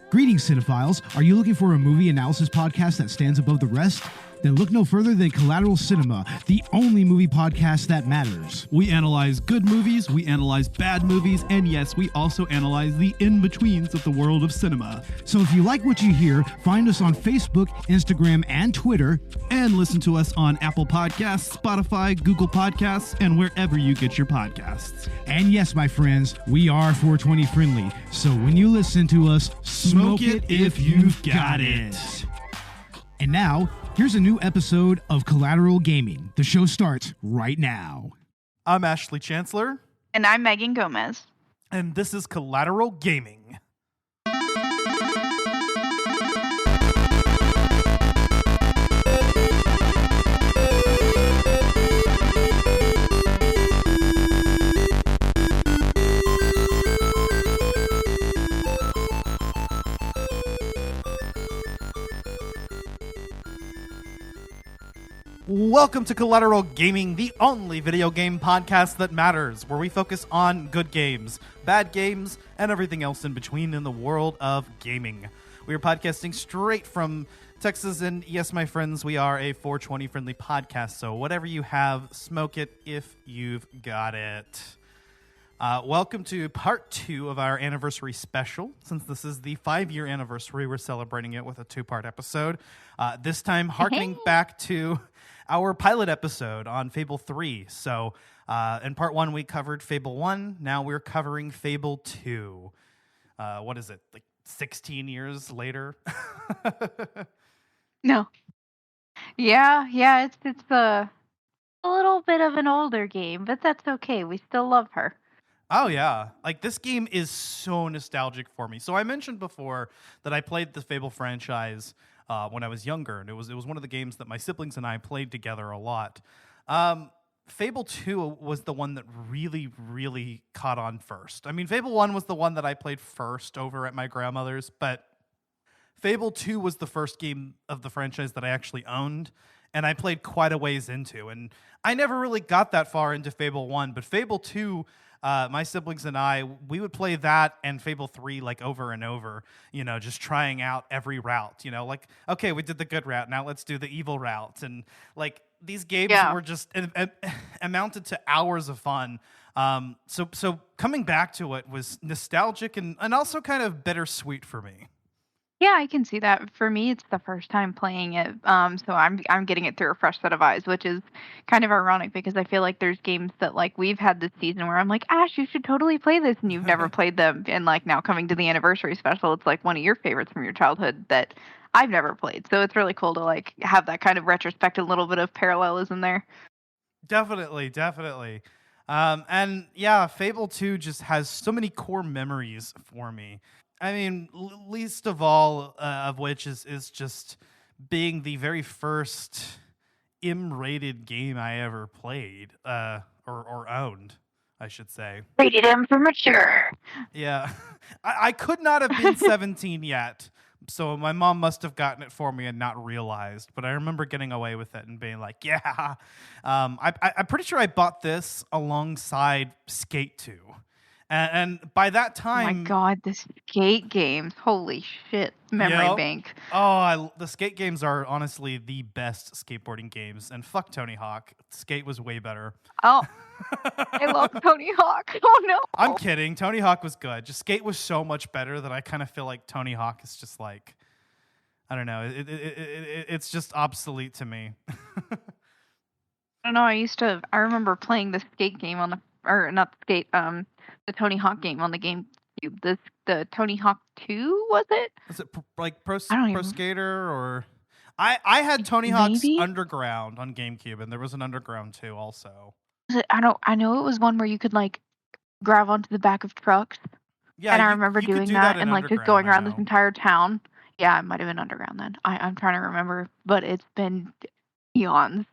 Greetings, cinephiles. Are you looking for a movie analysis podcast that stands above the rest? Then look no further than Collateral Cinema, the only movie podcast that matters. We analyze good movies, we analyze bad movies, and yes, we also analyze the in-betweens of the world of cinema. So if you like what you hear, find us on Facebook, Instagram, and Twitter. And listen to us on Apple Podcasts, Spotify, Google Podcasts, and wherever you get your podcasts. And yes, my friends, we are 420 friendly. So when you listen to us, smoke it if you've got it. And now, here's a new episode of Collateral Gaming. The show starts right now. I'm Ashley Chancellor. And I'm Megan Gomez. And this is Collateral Gaming. Welcome to Collateral Gaming, the only video game podcast that matters, where we focus on good games, bad games, and everything else in between in the world of gaming. We are podcasting straight from Texas, and yes, my friends, we are a 420 friendly podcast, so whatever you have, smoke it if you've got it. Welcome to part 2 of our anniversary special. Since this is the 5-year anniversary, we're celebrating it with a 2-part episode. This time, harkening back to our pilot episode on Fable 3. So in part 1, we covered Fable 1. Now we're covering Fable 2. What is it, like 16 years later? No. Yeah, it's a little bit of an older game, but that's okay. We still love her. Oh, yeah. Like, this game is so nostalgic for me. So I mentioned before that I played the Fable franchise when I was younger, and it was one of the games that my siblings and I played together a lot. Fable 2 was the one that really caught on first. I mean, Fable 1 was the one that I played first over at my grandmother's, but Fable 2 was the first game of the franchise that I actually owned, and I played quite a ways into. And I never really got that far into Fable 1, but Fable 2... my siblings and I, we would play that and Fable 3 like over and over, you know, just trying out every route, you know, like, okay, we did the good route, now let's do the evil route. And like these games were just amounted to hours of fun. So coming back to it was nostalgic and also kind of bittersweet for me. Yeah, I can see that. For me, it's the first time playing it, so I'm getting it through a fresh set of eyes, which is kind of ironic because I feel like there's games that like we've had this season where I'm like, Ash, you should totally play this, and you've never played them, and like now coming to the anniversary special, it's like one of your favorites from your childhood that I've never played. So it's really cool to like have that kind of retrospect, a little bit of parallelism there. Definitely. And yeah, Fable 2 just has so many core memories for me. I mean, least of all of which is just being the very first M-rated game I ever played, or owned, I should say. Rated M for mature. Yeah. I could not have been 17 yet, so my mom must have gotten it for me and not realized, but I remember getting away with it and being like, yeah. I'm pretty sure I bought this alongside Skate 2. And by that time... Oh my god, the skate games. Holy shit. Memory bank. Oh, the skate games are honestly the best skateboarding games. And fuck Tony Hawk. Skate was way better. Oh, I love Tony Hawk. Oh no. I'm kidding. Tony Hawk was good. Just Skate was so much better that I kind of feel like Tony Hawk is just like... I don't know. It's just obsolete to me. I don't know. I remember playing the skate game on the... Or not the skate, the Tony Hawk game on the GameCube. The Tony Hawk 2, was it? Was it like Pro Skater or... I had Tony Hawk's Underground on GameCube, and there was an Underground 2 also. I know it was one where you could like grab onto the back of trucks. Yeah, and I remember doing that and like just going around this entire town. Yeah, it might have been Underground then. I'm trying to remember, but it's been eons.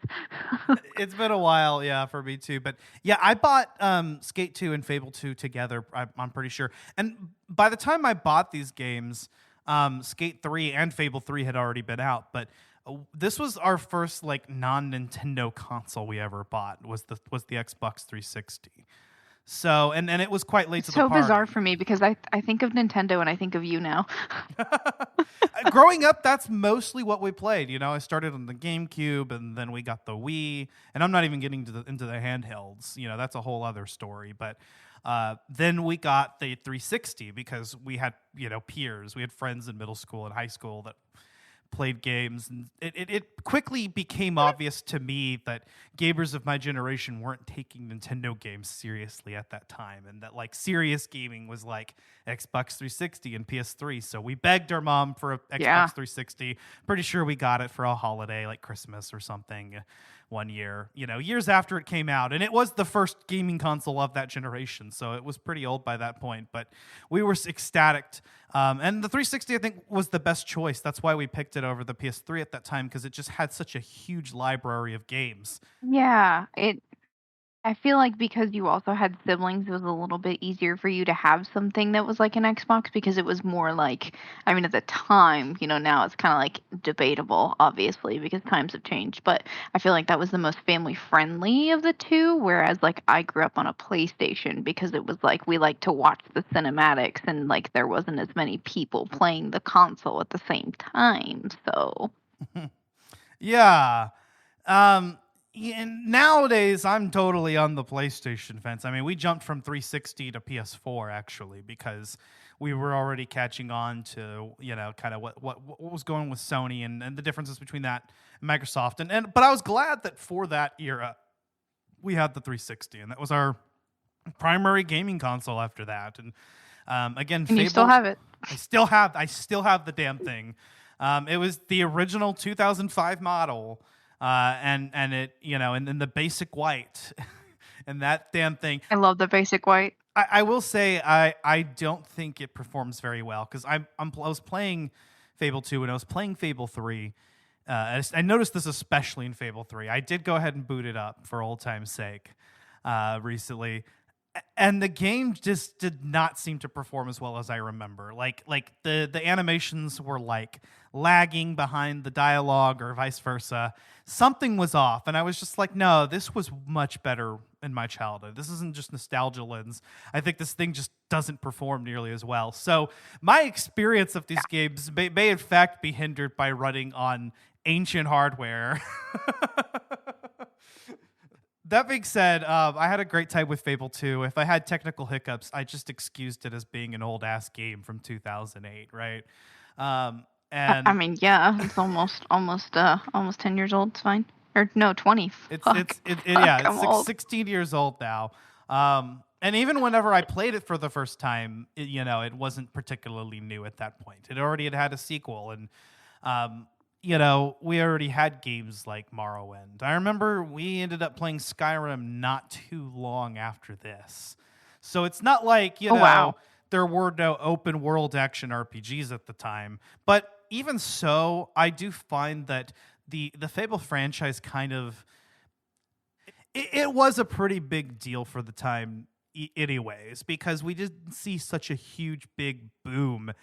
It's been a while, yeah, for me too. But yeah, I bought Skate 2 and Fable 2 together, I'm pretty sure. And by the time I bought these games, Skate 3 and Fable 3 had already been out. But this was our first like non-Nintendo console we ever bought, was the Xbox 360. So, and it was quite late It's to the so party. bizarre for me because I think of Nintendo and I think of you now. Growing up, that's mostly what we played. You know, I started on the GameCube, and then we got the Wii, and I'm not even getting into the handhelds. You know, that's a whole other story. But then we got the 360 because we had, you know, peers. We had friends in middle school and high school that played games, and it quickly became obvious to me that gamers of my generation weren't taking Nintendo games seriously at that time, and that like serious gaming was like Xbox 360 and PS3. So we begged our mom for a Xbox 360. Pretty sure we got it for a holiday like Christmas or something one year, you know, years after it came out, and it was the first gaming console of that generation, so it was pretty old by that point, but we were ecstatic. And the 360, I think, was the best choice. That's why we picked it over the PS3 at that time, because it just had such a huge library of games. Yeah, I feel like because you also had siblings, it was a little bit easier for you to have something that was like an Xbox because it was more like, I mean, at the time, you know, now it's kind of like debatable, obviously, because times have changed. But I feel like that was the most family friendly of the two. Whereas, like, I grew up on a PlayStation because it was like we like to watch the cinematics and like there wasn't as many people playing the console at the same time. So, Yeah. And nowadays, I'm totally on the PlayStation fence. I mean, we jumped from 360 to PS4 actually because we were already catching on to, you know, kind of what was going with Sony and the differences between that and Microsoft. But I was glad that for that era we had the 360, and that was our primary gaming console after that. And again, and Fable, you still have it. I still have the damn thing. It was the original 2005 model. And it, you know, and then the basic white and that damn thing. I love the basic white. I will say I don't think it performs very well because I was playing Fable 2 and I was playing Fable 3. I noticed this especially in Fable 3. I did go ahead and boot it up for old time's sake recently. And the game just did not seem to perform as well as I remember. Like the animations were like lagging behind the dialogue or vice versa. Something was off, and I was just like, no, this was much better in my childhood. This isn't just nostalgia lens. I think this thing just doesn't perform nearly as well. So my experience of these games may in fact be hindered by running on ancient hardware. That being said, I had a great time with Fable 2. If I had technical hiccups, I just excused it as being an old-ass game from 2008, right? And I mean, yeah, it's almost 10 years old. It's fine. Or no, 20. It's 16 years old now. And even whenever I played it for the first time, it wasn't particularly new at that point. It already had a sequel, and we already had games like Morrowind. I remember we ended up playing Skyrim not too long after this. So it's not like, there were no open world action RPGs at the time. But even so, I do find that the Fable franchise kind of, it was a pretty big deal for the time anyways, because we didn't see such a huge big boom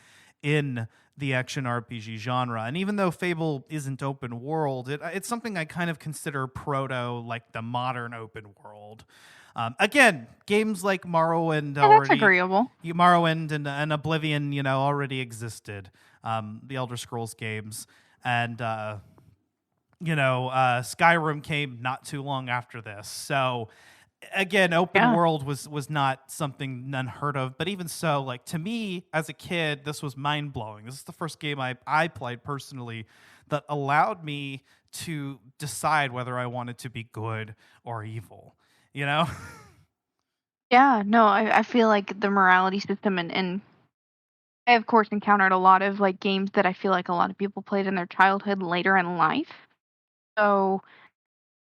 in the action RPG genre. And even though Fable isn't open world, it's something I kind of consider proto, like the modern open world. Again, games like Morrowind that's agreeable. Morrowind and Oblivion, already existed. The Elder Scrolls games. And, Skyrim came not too long after this. So, again, open world was not something unheard of, but even so, like, to me as a kid, this was mind-blowing. This is the first game I played personally that allowed me to decide whether I wanted to be good or evil, Yeah, no, I feel like the morality system and I of course encountered a lot of like games that I feel like a lot of people played in their childhood later in life. So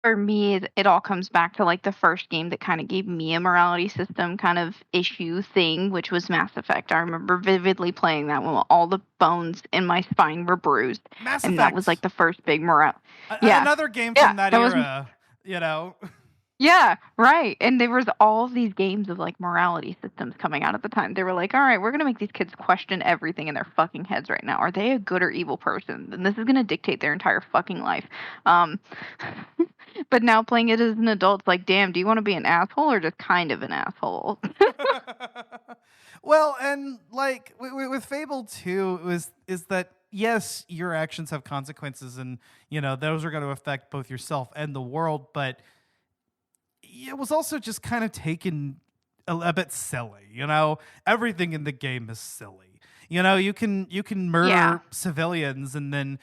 for me, it all comes back to like the first game that kind of gave me a morality system kind of issue thing, which was Mass Effect. I remember vividly playing that when all the bones in my spine were bruised. Mass and Effect. That was like the first big morale. Another game from that era, Yeah, right. And there was all of these games of like morality systems coming out at the time. They were like, all right, we're gonna make these kids question everything in their fucking heads right now. Are they a good or evil person? And this is gonna dictate their entire fucking life. Um, but now playing it as an adult, it's like, damn, do you want to be an asshole or just kind of an asshole? Well, and like with Fable 2 is that yes, your actions have consequences, and those are going to affect both yourself and the world, but it was also just kind of taken a bit silly. Everything in the game is silly. You can murder Yeah. civilians and then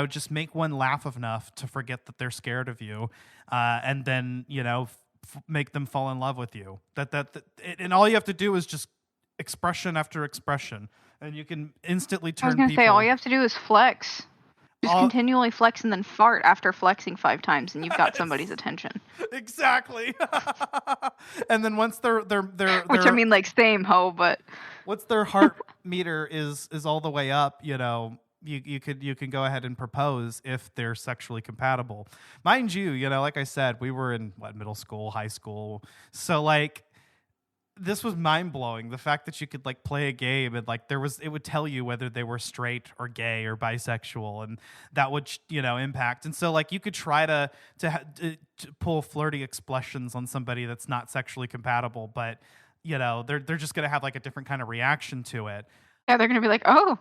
just make one laugh enough to forget that they're scared of you, and then make them fall in love with you. And all you have to do is just expression after expression, and you can instantly I was turn gonna say all people. you have to do is flex. Just All, continually flex and then fart after flexing 5 times, and you've got somebody's attention. exactly. And then once Which I mean, like, same ho, but once their heart meter is all the way up, you can go ahead and propose if they're sexually compatible. Mind you, like I said, we were in middle school, high school, so like this was mind blowing. The fact that you could like play a game and like it would tell you whether they were straight or gay or bisexual, and that would impact. And so like you could try to pull flirty expressions on somebody that's not sexually compatible, but they're just gonna have like a different kind of reaction to it. yeah, they're gonna be like, oh.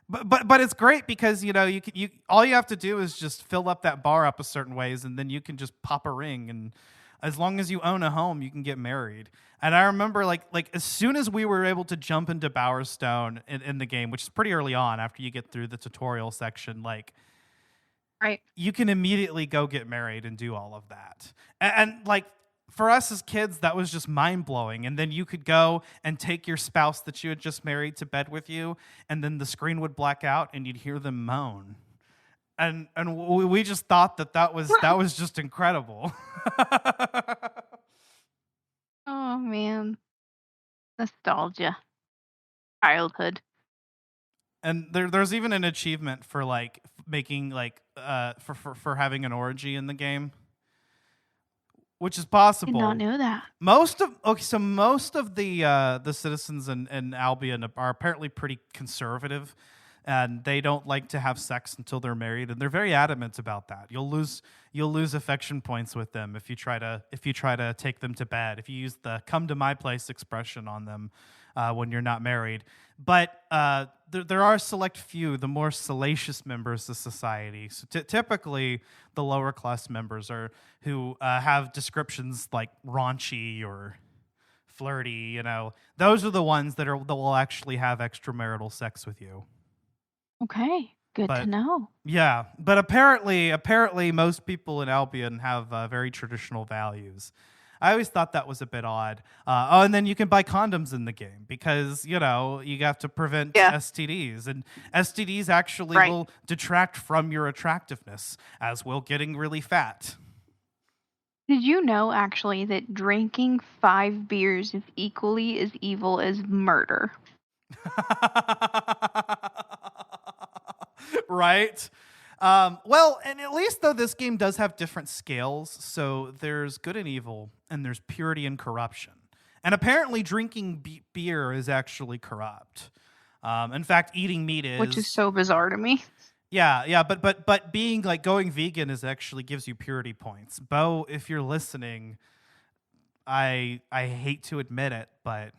But it's great because you all you have to do is just fill up that bar up a certain ways, and then you can just pop a ring, and as long as you own a home, you can get married. And I remember like as soon as we were able to jump into Bowerstone in the game, which is pretty early on after you get through the tutorial section, like Right. you can immediately go get married and do all of that. And like for us as kids, that was just mind blowing. And then you could go and take your spouse that you had just married to bed with you, and then the screen would black out and you'd hear them moan. And we just thought that was just incredible. Oh man, nostalgia, childhood. And there's even an achievement for like making like for having an orgy in the game, which is Did possible. not know that. Most of the citizens in Albion are apparently pretty conservative, and they don't like to have sex until they're married, and they're very adamant about that. You'll lose affection points with them if you try to take them to bed, if you use the "come to my place" expression on them when you're not married. But there are a select few, the more salacious members of society. So typically, the lower class members are who have descriptions like raunchy or flirty. Those are the ones that will actually have extramarital sex with you. Okay, good to But know. yeah, but apparently most people in Albion have very traditional values. I always thought that was a bit odd. And then you can buy condoms in the game because you have to prevent Yeah. STDs, and STDs actually Right. will detract from your attractiveness, as will getting really fat. Did you know actually that drinking 5 beers is equally as evil as murder? Right? Well, and at least though this game does have different scales, so there's good and evil, and there's purity and corruption. And apparently, drinking beer is actually corrupt. In fact, eating meat is, Which is so bizarre to me. yeah. But being like going vegan is actually gives you purity points. Bo, if you're listening, I hate to admit it, but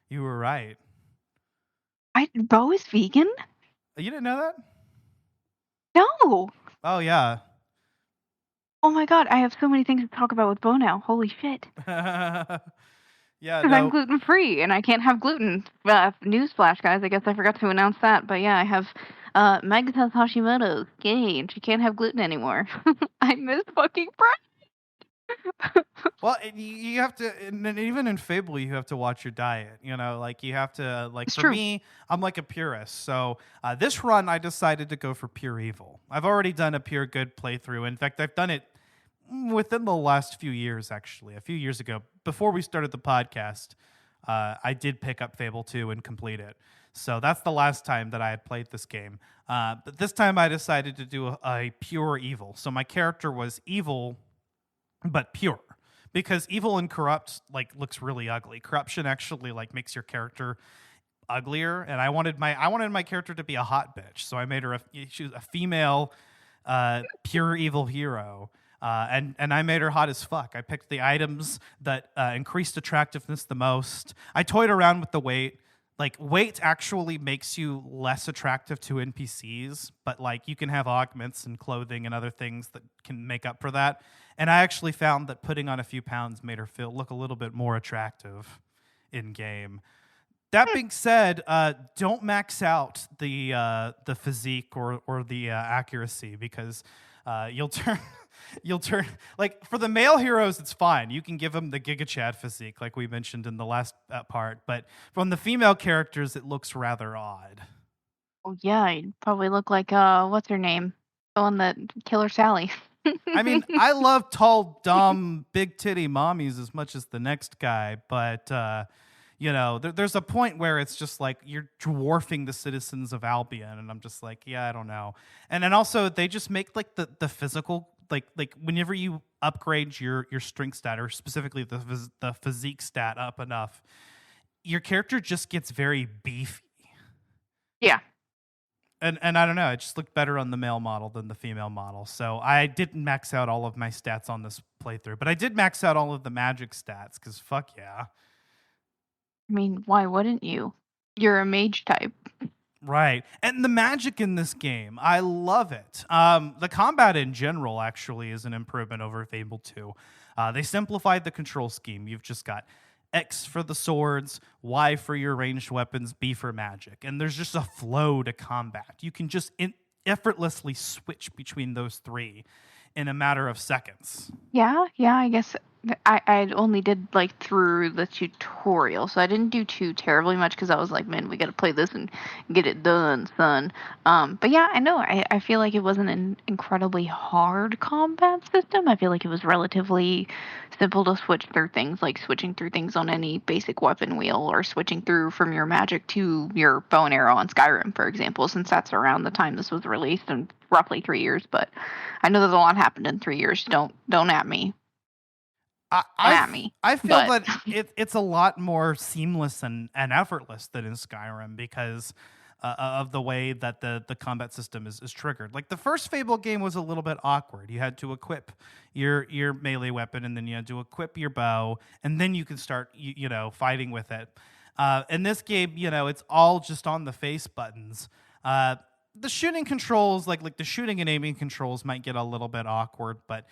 you were right. Bo is vegan? You didn't know that? No. Oh yeah. Oh my god, I have so many things to talk about with Bo now. Holy shit. Yeah, Because I'm no. gluten free and I can't have gluten. Newsflash, guys. I guess I forgot to announce that. But yeah, I have Meg has Hashimoto's. Yay, and she can't have gluten anymore. I miss fucking bread. Well, you have to, and then even in Fable, you have to watch your diet. Like you have to, like It's for true. me, I'm like a purist. So this run, I decided to go for pure evil. I've already done a pure good playthrough. In fact, I've done it within the last few years, actually. A few years ago, before we started the podcast, I did pick up Fable 2 and complete it. So that's the last time that I had played this game. But this time I decided to do a pure evil. So my character was evil but pure. Because evil and corrupt like looks really ugly. Corruption actually like makes your character uglier, and I wanted my character to be a hot bitch, so I made her she was a female pure evil hero. And I made her hot as fuck. I picked the items that increased attractiveness the most. I toyed around with the weight. Like, weight actually makes you less attractive to NPCs, but like you can have augments and clothing and other things that can make up for that. And I actually found that putting on a few pounds made her look a little bit more attractive in game. That being said, don't max out the physique or the accuracy, because you'll turn like, for the male heroes it's fine. You can give them the Giga Chad physique like we mentioned in the last part, but from the female characters it looks rather odd. Oh yeah, you'd probably look like what's her name? The one that Killer Sally. I mean, I love tall, dumb, big titty mommies as much as the next guy, but there's a point where it's just like you're dwarfing the citizens of Albion, and I'm just like, yeah, I don't know. And then also they just make like the physical, like whenever you upgrade your strength stat, or specifically the physique stat up enough, your character just gets very beefy. Yeah. And I don't know, it just looked better on the male model than the female model. So I didn't max out all of my stats on this playthrough, but I did max out all of the magic stats, because fuck yeah. I mean, why wouldn't you? You're a mage type. Right. And the magic in this game, I love it. The combat in general actually is an improvement over Fable 2. They simplified the control scheme. You've just got X for the swords, Y for your ranged weapons, B for magic. And there's just a flow to combat. You can just effortlessly switch between those three in a matter of seconds. Yeah, I guess I only did like through the tutorial, so I didn't do too terribly much, because I was like, man, we got to play this and get it done, son. But yeah, I know. I feel like it wasn't an incredibly hard combat system. I feel like it was relatively simple to switch through things, like switching through things on any basic weapon wheel, or switching through from your magic to your bow and arrow on Skyrim, for example, since that's around the time this was released, in roughly 3 years. But I know that a lot happened in 3 years. Don't at me. I feel that it's a lot more seamless and effortless than in Skyrim, because of the way that the combat system is triggered. Like, the first Fable game was a little bit awkward. You had to equip your melee weapon, and then you had to equip your bow, and then you could start fighting with it. In this game, it's all just on the face buttons. The shooting controls, like the shooting and aiming controls, might get a little bit awkward, but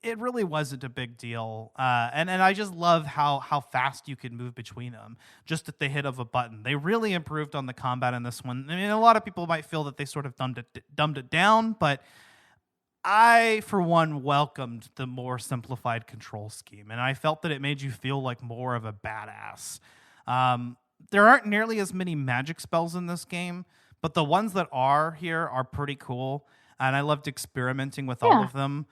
it really wasn't a big deal. And I just love how fast you can move between them just at the hit of a button. They really improved on the combat in this one. I mean, a lot of people might feel that they sort of dumbed it down, but I, for one, welcomed the more simplified control scheme, and I felt that it made you feel like more of a badass. There aren't nearly as many magic spells in this game, but the ones that are here are pretty cool, and I loved experimenting with all of them.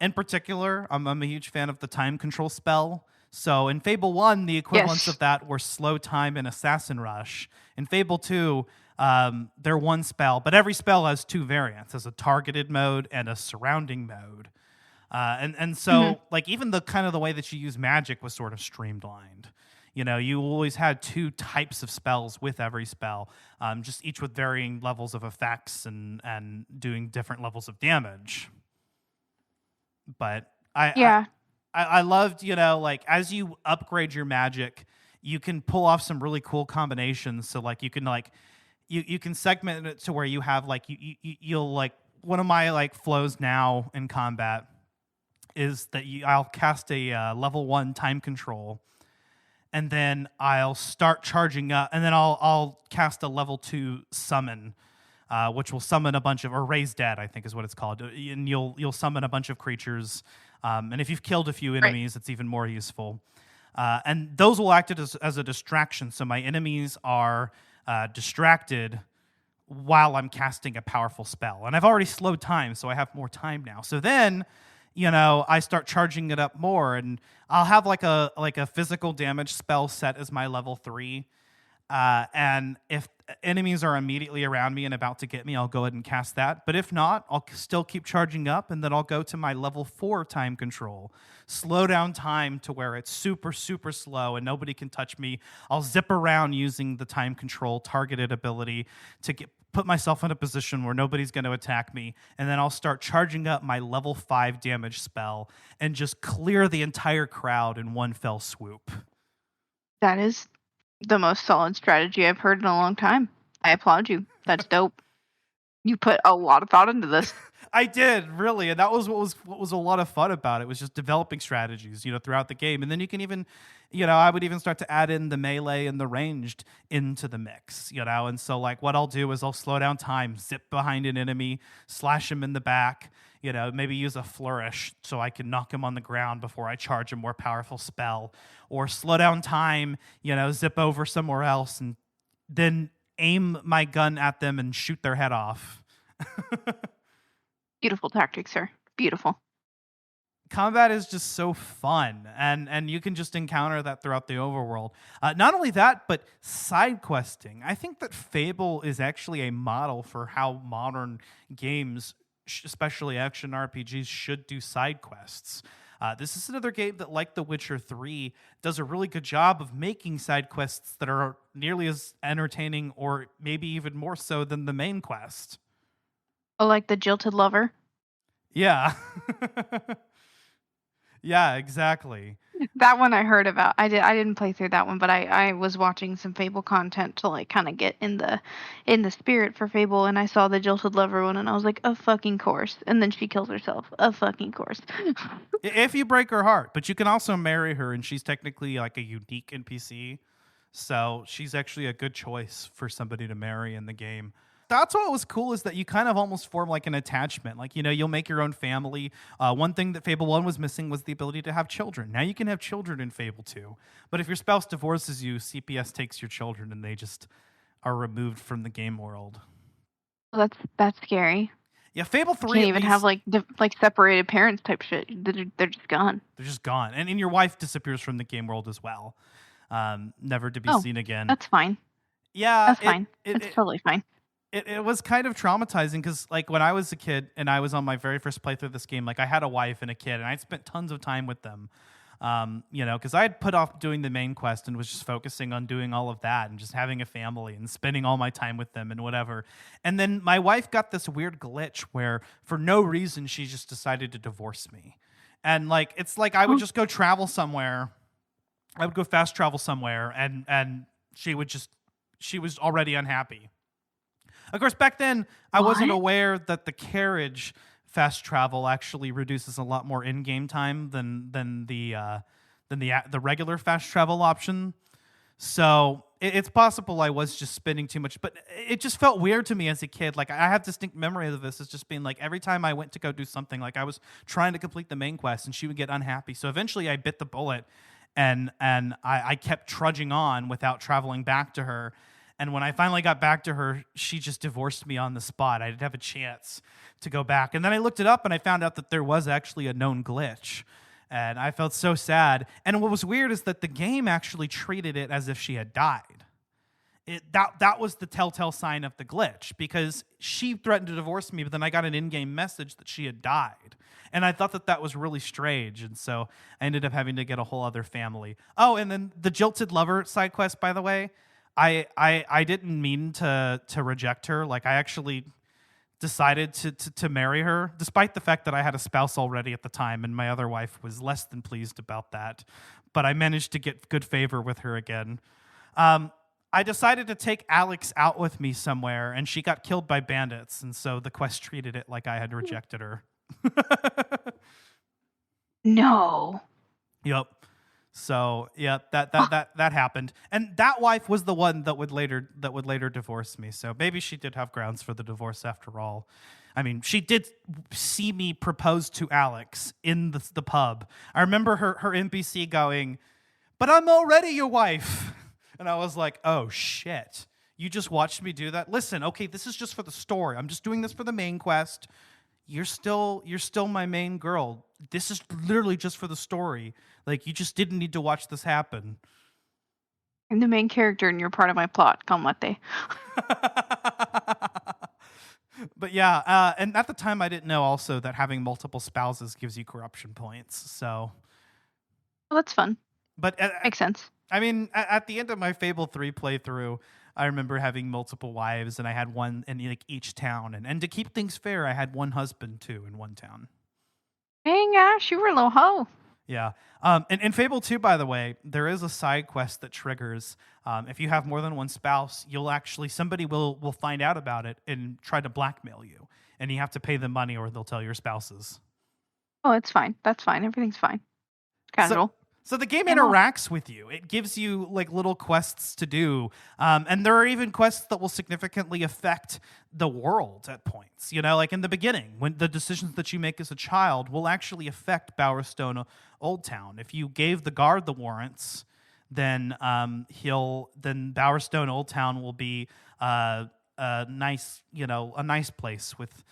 In particular, I'm a huge fan of the time control spell. So in Fable 1, the equivalents of that were slow time and assassin rush. In Fable 2, they're one spell, but every spell has two variants. There's a targeted mode and a surrounding mode. And so like, even the kind of the way that you use magic was sort of streamlined. You always had two types of spells with every spell, just each with varying levels of effects and doing different levels of damage. But I loved, like, as you upgrade your magic, you can pull off some really cool combinations. So like, you can like you can segment it to where you have like you'll like, one of my like flows now in combat is that I'll cast a level 1 time control, and then I'll start charging up, and then I'll cast a level 2 summon. Which will summon a bunch of, or raise dead, I think is what it's called, and you'll summon a bunch of creatures, and if you've killed a few enemies, it's even more useful. And those will act as a distraction, so my enemies are distracted while I'm casting a powerful spell, and I've already slowed time, so I have more time now. So then, I start charging it up more, and I'll have like a physical damage spell set as my level 3. And if enemies are immediately around me and about to get me, I'll go ahead and cast that. But if not, I'll still keep charging up, and then I'll go to my level 4 time control. Slow down time to where it's super, super slow and nobody can touch me. I'll zip around using the time control targeted ability to put myself in a position where nobody's going to attack me, and then I'll start charging up my level 5 damage spell and just clear the entire crowd in one fell swoop. That is the most solid strategy I've heard in a long time. I applaud you. That's dope. You put a lot of thought into this. I did, really, and that was what was a lot of fun about it, was just developing strategies, throughout the game. And then you can even, I would even start to add in the melee and the ranged into the mix, And so, like, what I'll do is I'll slow down time, zip behind an enemy, slash him in the back, maybe use a flourish so I can knock him on the ground before I charge a more powerful spell, or slow down time, zip over somewhere else, and then aim my gun at them and shoot their head off. Beautiful tactic, sir. Beautiful. Combat is just so fun, and you can just encounter that throughout the overworld. Not only that, but side questing. I think that Fable is actually a model for how modern games, especially action RPGs, should do side quests. This is another game that, like The Witcher 3, does a really good job of making side quests that are nearly as entertaining, or maybe even more so, than the main quest. Oh, like the jilted lover? Yeah. Yeah, exactly. That one I heard about. I didn't play through that one, but I was watching some Fable content to like kind of get in the spirit for Fable, and I saw the jilted lover one, and I was like, of fucking course. And then she kills herself. Of fucking course. If you break her heart, but you can also marry her, and she's technically like a unique NPC, so she's actually a good choice for somebody to marry in the game. That's what was cool, is that you kind of almost form like an attachment. Like, you'll make your own family. One thing that Fable 1 was missing was the ability to have children. Now you can have children in Fable 2. But if your spouse divorces you, CPS takes your children and they just are removed from the game world. Well, that's scary. Yeah, Fable 3 you can't even have like separated parents type shit. They're just gone. They're just gone. And your wife disappears from the game world as well. Never to be seen again. That's fine. Yeah. That's fine. It's totally fine. It was kind of traumatizing because, like, when I was a kid and I was on my very first playthrough of this game, like, I had a wife and a kid, and I spent tons of time with them, because I had put off doing the main quest and was just focusing on doing all of that and just having a family and spending all my time with them and whatever. And then my wife got this weird glitch where, for no reason, she just decided to divorce me. And, like, it's like I would just go travel somewhere. I would go fast travel somewhere, and she was already unhappy. Of course, back then, I wasn't aware that the carriage fast travel actually reduces a lot more in-game time than the regular fast travel option. So it's possible I was just spending too much, but it just felt weird to me as a kid. Like, I have distinct memory of this as just being like, every time I went to go do something, like I was trying to complete the main quest and she would get unhappy. So eventually I bit the bullet and I kept trudging on without traveling back to her. And when I finally got back to her, she just divorced me on the spot. I didn't have a chance to go back. And then I looked it up and I found out that there was actually a known glitch. And I felt so sad. And what was weird is that the game actually treated it as if she had died. That was the telltale sign of the glitch, because she threatened to divorce me, but then I got an in-game message that she had died. And I thought that was really strange. And so I ended up having to get a whole other family. Oh, and then the Jilted Lover side quest, by the way, I didn't mean to reject her. Like, I actually decided to marry her, despite the fact that I had a spouse already at the time, and my other wife was less than pleased about that. But I managed to get good favor with her again. I decided to take Alex out with me somewhere, and she got killed by bandits, and so the quest treated it like I had rejected her. No. Yep. So yeah, that happened, and that wife was the one that would later divorce me. So maybe she did have grounds for the divorce after all. I mean, she did see me propose to Alex in the pub. I remember her NPC going, "But I'm already your wife," and I was like, "Oh shit! You just watched me do that? Listen, okay, this is just for the story. I'm just doing this for the main quest. You're still my main girl. This is literally just for the story. Like, you just didn't need to watch this happen." I'm the main character and you're part of my plot. Calmate. But yeah, and at the time I didn't know also that having multiple spouses gives you corruption points. So, Well, that's fun. but Makes sense. I mean, at the end of my Fable 3 playthrough, I remember having multiple wives, and I had one in like each town. And to keep things fair, I had one husband too in one town. Dang, Ash, you were a little hoe. Yeah. And in Fable 2, by the way, there is a side quest that triggers. If you have more than one spouse, somebody will find out about it and try to blackmail you. And you have to pay them money or they'll tell your spouses. Oh, it's fine. That's fine. Everything's fine. Casual. So the game interacts with you. It gives you like little quests to do. And there are even quests that will significantly affect the world at points. You know, like in the beginning, when the decisions that you make as a child will actually affect Bowerstone Old Town. If you gave the guard the warrants, then Bowerstone Old Town will be a nice place with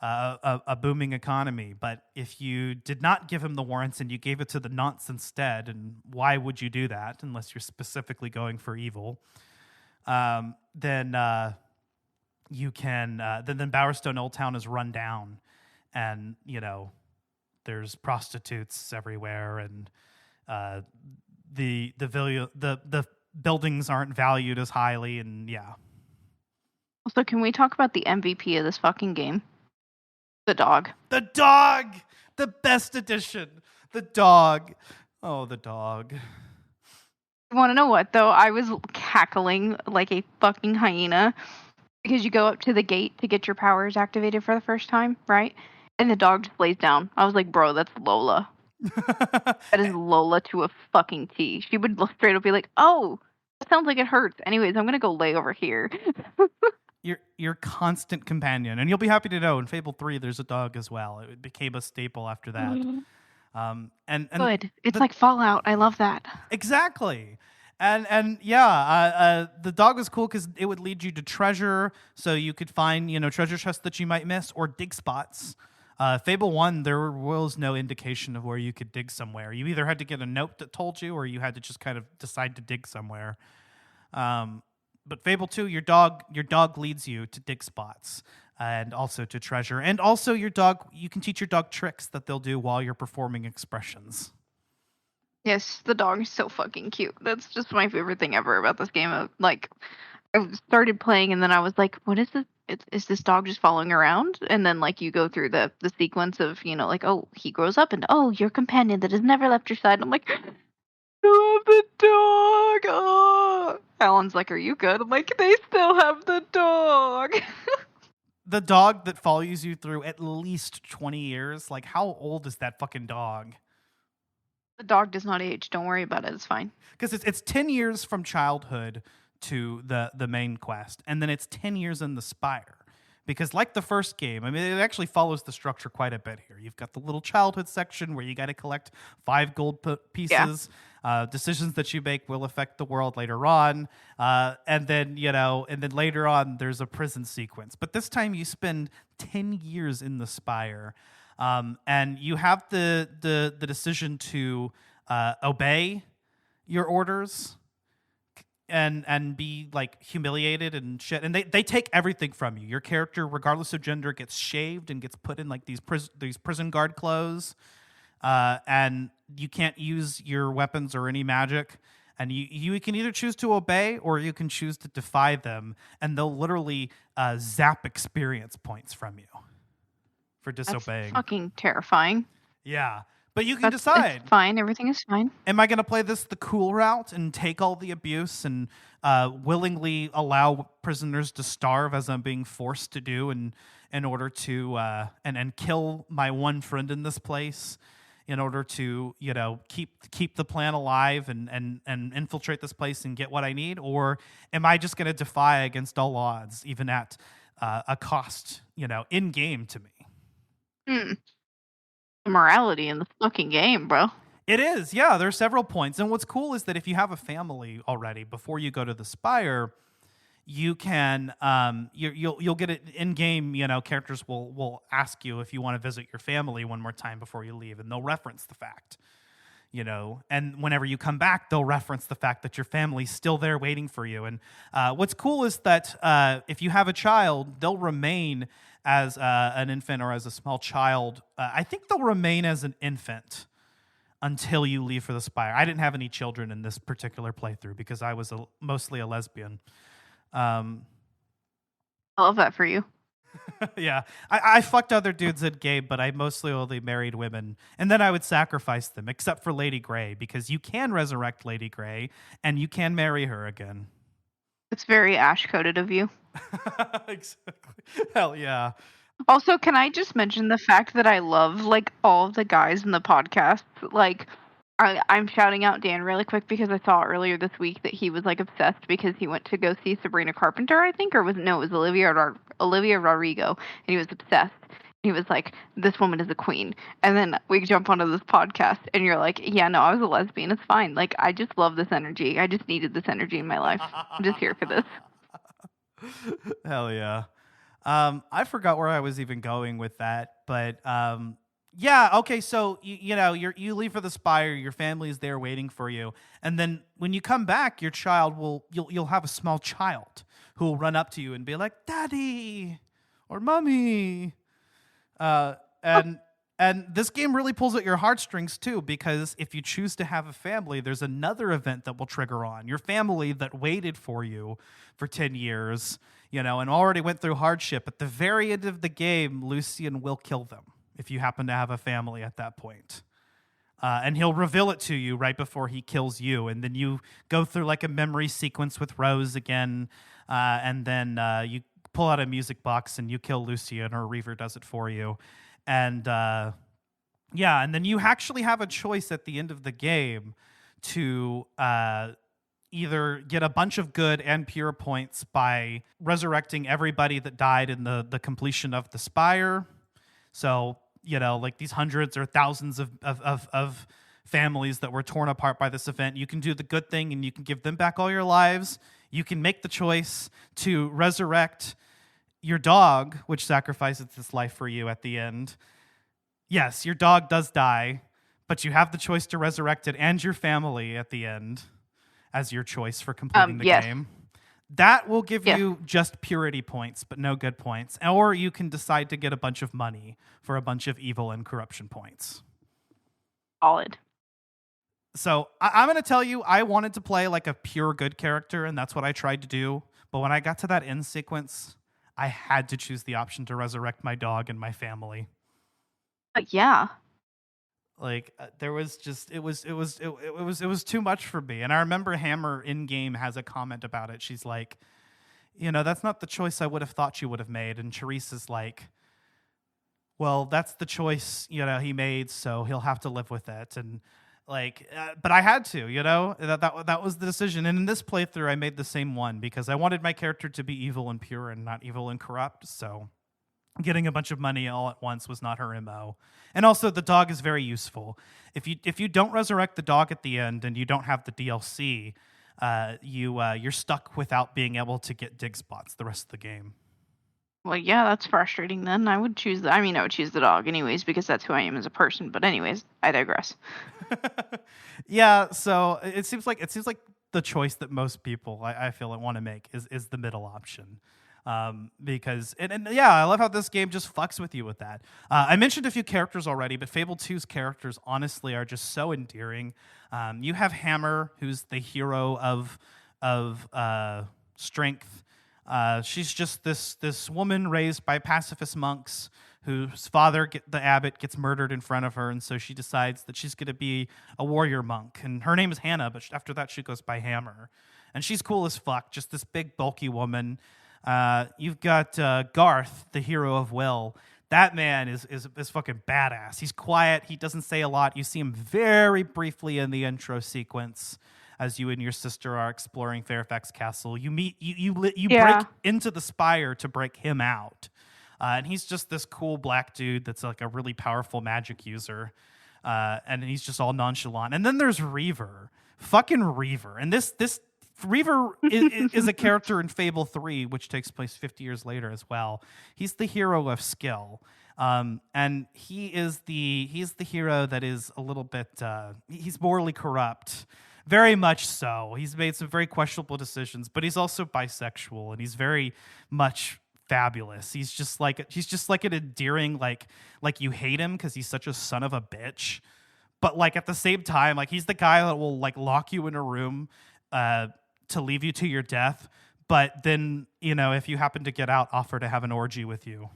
a booming economy. But if you did not give him the warrants and you gave it to the Nonce instead, and why would you do that unless you're specifically going for evil? Then you can then Bowerstone Old Town is run down, and there's prostitutes everywhere, and the buildings aren't valued as highly, and yeah. Also, can we talk about the MVP of this fucking game? The dog. The dog! The best addition. The dog. Oh, the dog. You want to know what, though? I was cackling like a fucking hyena because you go up to the gate to get your powers activated for the first time, right? And the dog just lays down. I was like, bro, that's Lola. That is Lola to a fucking T. She would straight up be like, oh, that sounds like it hurts. Anyways, I'm going to go lay over here. Your constant companion. And you'll be happy to know in Fable 3 there's a dog as well. It became a staple after that. And good. It's like Fallout. I love that. Exactly. And yeah, the dog was cool because it would lead you to treasure, so you could find treasure chests that you might miss or dig spots. Fable 1, there was no indication of where you could dig somewhere. You either had to get a note that told you, or you had to just kind of decide to dig somewhere. But Fable 2, your dog leads you to dig spots and also to treasure. And also you can teach your dog tricks that they'll do while you're performing expressions. Yes, the dog is so fucking cute. That's just my favorite thing ever about this game. Like, I started playing and then I was like, what is this? Is this dog just following around? And then like you go through the sequence of, like, oh, he grows up and oh, your companion that has never left your side. And I'm like, I love the dog. Oh. Alan's like, are you good? I'm like, they still have the dog. The dog that follows you through at least 20 years. Like, how old is that fucking dog? The dog does not age. Don't worry about it. It's fine. Because it's 10 years from childhood to the main quest, and then it's 10 years in the Spire. Because like the first game, I mean, it actually follows the structure quite a bit here. You've got the little childhood section where you got to collect 5 gold pieces. Yeah. Decisions that you make will affect the world later on. And then later on, there's a prison sequence. But this time you spend 10 years in the Spire. And you have the decision to obey your orders and be like humiliated and shit, and they take everything from you. Your character, regardless of gender, gets shaved and gets put in like these prison guard clothes, and you can't use your weapons or any magic. And you can either choose to obey or you can choose to defy them, and they'll literally zap experience points from you for disobeying. That's fucking terrifying. Yeah. But you can decide. It's fine. Everything is fine. Am I going to play this the cool route and take all the abuse and willingly allow prisoners to starve as I'm being forced to do in order to and kill my one friend in this place in order to keep the plan alive and infiltrate this place and get what I need? Or am I just going to defy against all odds, even at a cost in game to me? The morality in the fucking game, bro. It is, yeah. There are several points, and what's cool is that if you have a family already before you go to the Spire, you can you'll get it in game. Characters will ask you if you want to visit your family one more time before you leave, and they'll reference the fact. and whenever you come back, they'll reference the fact that your family's still there waiting for you. And what's cool is that if you have a child, they'll remain as an infant or as a small child. I think they'll remain as an infant until you leave for the Spire. I didn't have any children in this particular playthrough because I was mostly a lesbian. I love that for you. Yeah, I fucked other dudes in game, but I mostly only married women. And then I would sacrifice them, except for Lady Grey, because you can resurrect Lady Grey, and you can marry her again. It's very Ash-coded of you. Exactly. Hell yeah. Also, can I just mention the fact that I love, like, all of the guys in the podcast? Like, I'm shouting out Dan really quick because I saw earlier this week that he was, like, obsessed because he went to go see Sabrina Carpenter, I think, or it was Olivia Rodrigo, and he was obsessed. He was like, this woman is a queen. And then we jump onto this podcast, and you're like, yeah, no, I was a lesbian. It's fine. Like, I just love this energy. I just needed this energy in my life. I'm just here for this. Hell yeah. I forgot where I was even going with that, but yeah, okay, so you leave for the Spire, your family's there waiting for you, and then when you come back, your child you'll have a small child who will run up to you and be like, "Daddy," or "Mommy," and this game really pulls at your heartstrings too, because if you choose to have a family, there's another event that will trigger on your family that waited for you for 10 years, and already went through hardship. At the very end of the game, Lucian will kill them if you happen to have a family at that point. And he'll reveal it to you right before he kills you. And then you go through like a memory sequence with Rose again. And then you pull out a music box and you kill Lucian, or Reaver does it for you. And and then you actually have a choice at the end of the game to either get a bunch of good and pure points by resurrecting everybody that died in the completion of the Spire. So, like these hundreds or thousands of families that were torn apart by this event, you can do the good thing and you can give them back all your lives. You can make the choice to resurrect your dog, which sacrifices its life for you at the end. Yes, your dog does die, but you have the choice to resurrect it and your family at the end as your choice for completing the game. That will give you just purity points, but no good points. Or you can decide to get a bunch of money for a bunch of evil and corruption points. Solid. So I'm going to tell you, I wanted to play like a pure good character, and that's what I tried to do. But when I got to that end sequence, I had to choose the option to resurrect my dog and my family. Yeah. Like there was just it was too much for me. And I remember Hammer in game has a comment about it. She's like, that's not the choice I would have thought you would have made. And Teresa's like, well, that's the choice he made, so he'll have to live with it. And like, but I had to, that was the decision. And in this playthrough, I made the same one because I wanted my character to be evil and pure and not evil and corrupt. So getting a bunch of money all at once was not her MO. And also, the dog is very useful. If you don't resurrect the dog at the end and you don't have the DLC, you're stuck without being able to get dig spots the rest of the game. Well, yeah, that's frustrating then. I would choose I would choose the dog anyways because that's who I am as a person. But anyways, I digress. Yeah, so it seems like the choice that most people I feel want to make is the middle option. Because I love how this game just fucks with you with that. I mentioned a few characters already, but Fable 2's characters honestly are just so endearing. You have Hammer, who's the hero of strength. She's just this woman raised by pacifist monks whose father, the abbot, gets murdered in front of her, and so she decides that she's going to be a warrior monk. And her name is Hannah, but after that she goes by Hammer. And she's cool as fuck, just this big, bulky woman. You've got Garth, the hero of Will. That man is fucking badass. He's quiet. He doesn't say a lot. You see him very briefly in the intro sequence as you and your sister are exploring Fairfax Castle. You break into the Spire to break him out. And he's just this cool black dude that's like a really powerful magic user. And he's just all nonchalant. And then there's Reaver. Fucking Reaver. And this Reaver is a character in Fable 3, which takes place 50 years later as well. He's the hero of skill. And he's the hero that is a little bit he's morally corrupt, very much so. He's made some very questionable decisions, but he's also bisexual, and he's very much fabulous. He's just like an endearing, like you hate him because he's such a son of a bitch, but like at the same time, like he's the guy that will like lock you in a room to leave you to your death, but then, you know, if you happen to get out, offer to have an orgy with you.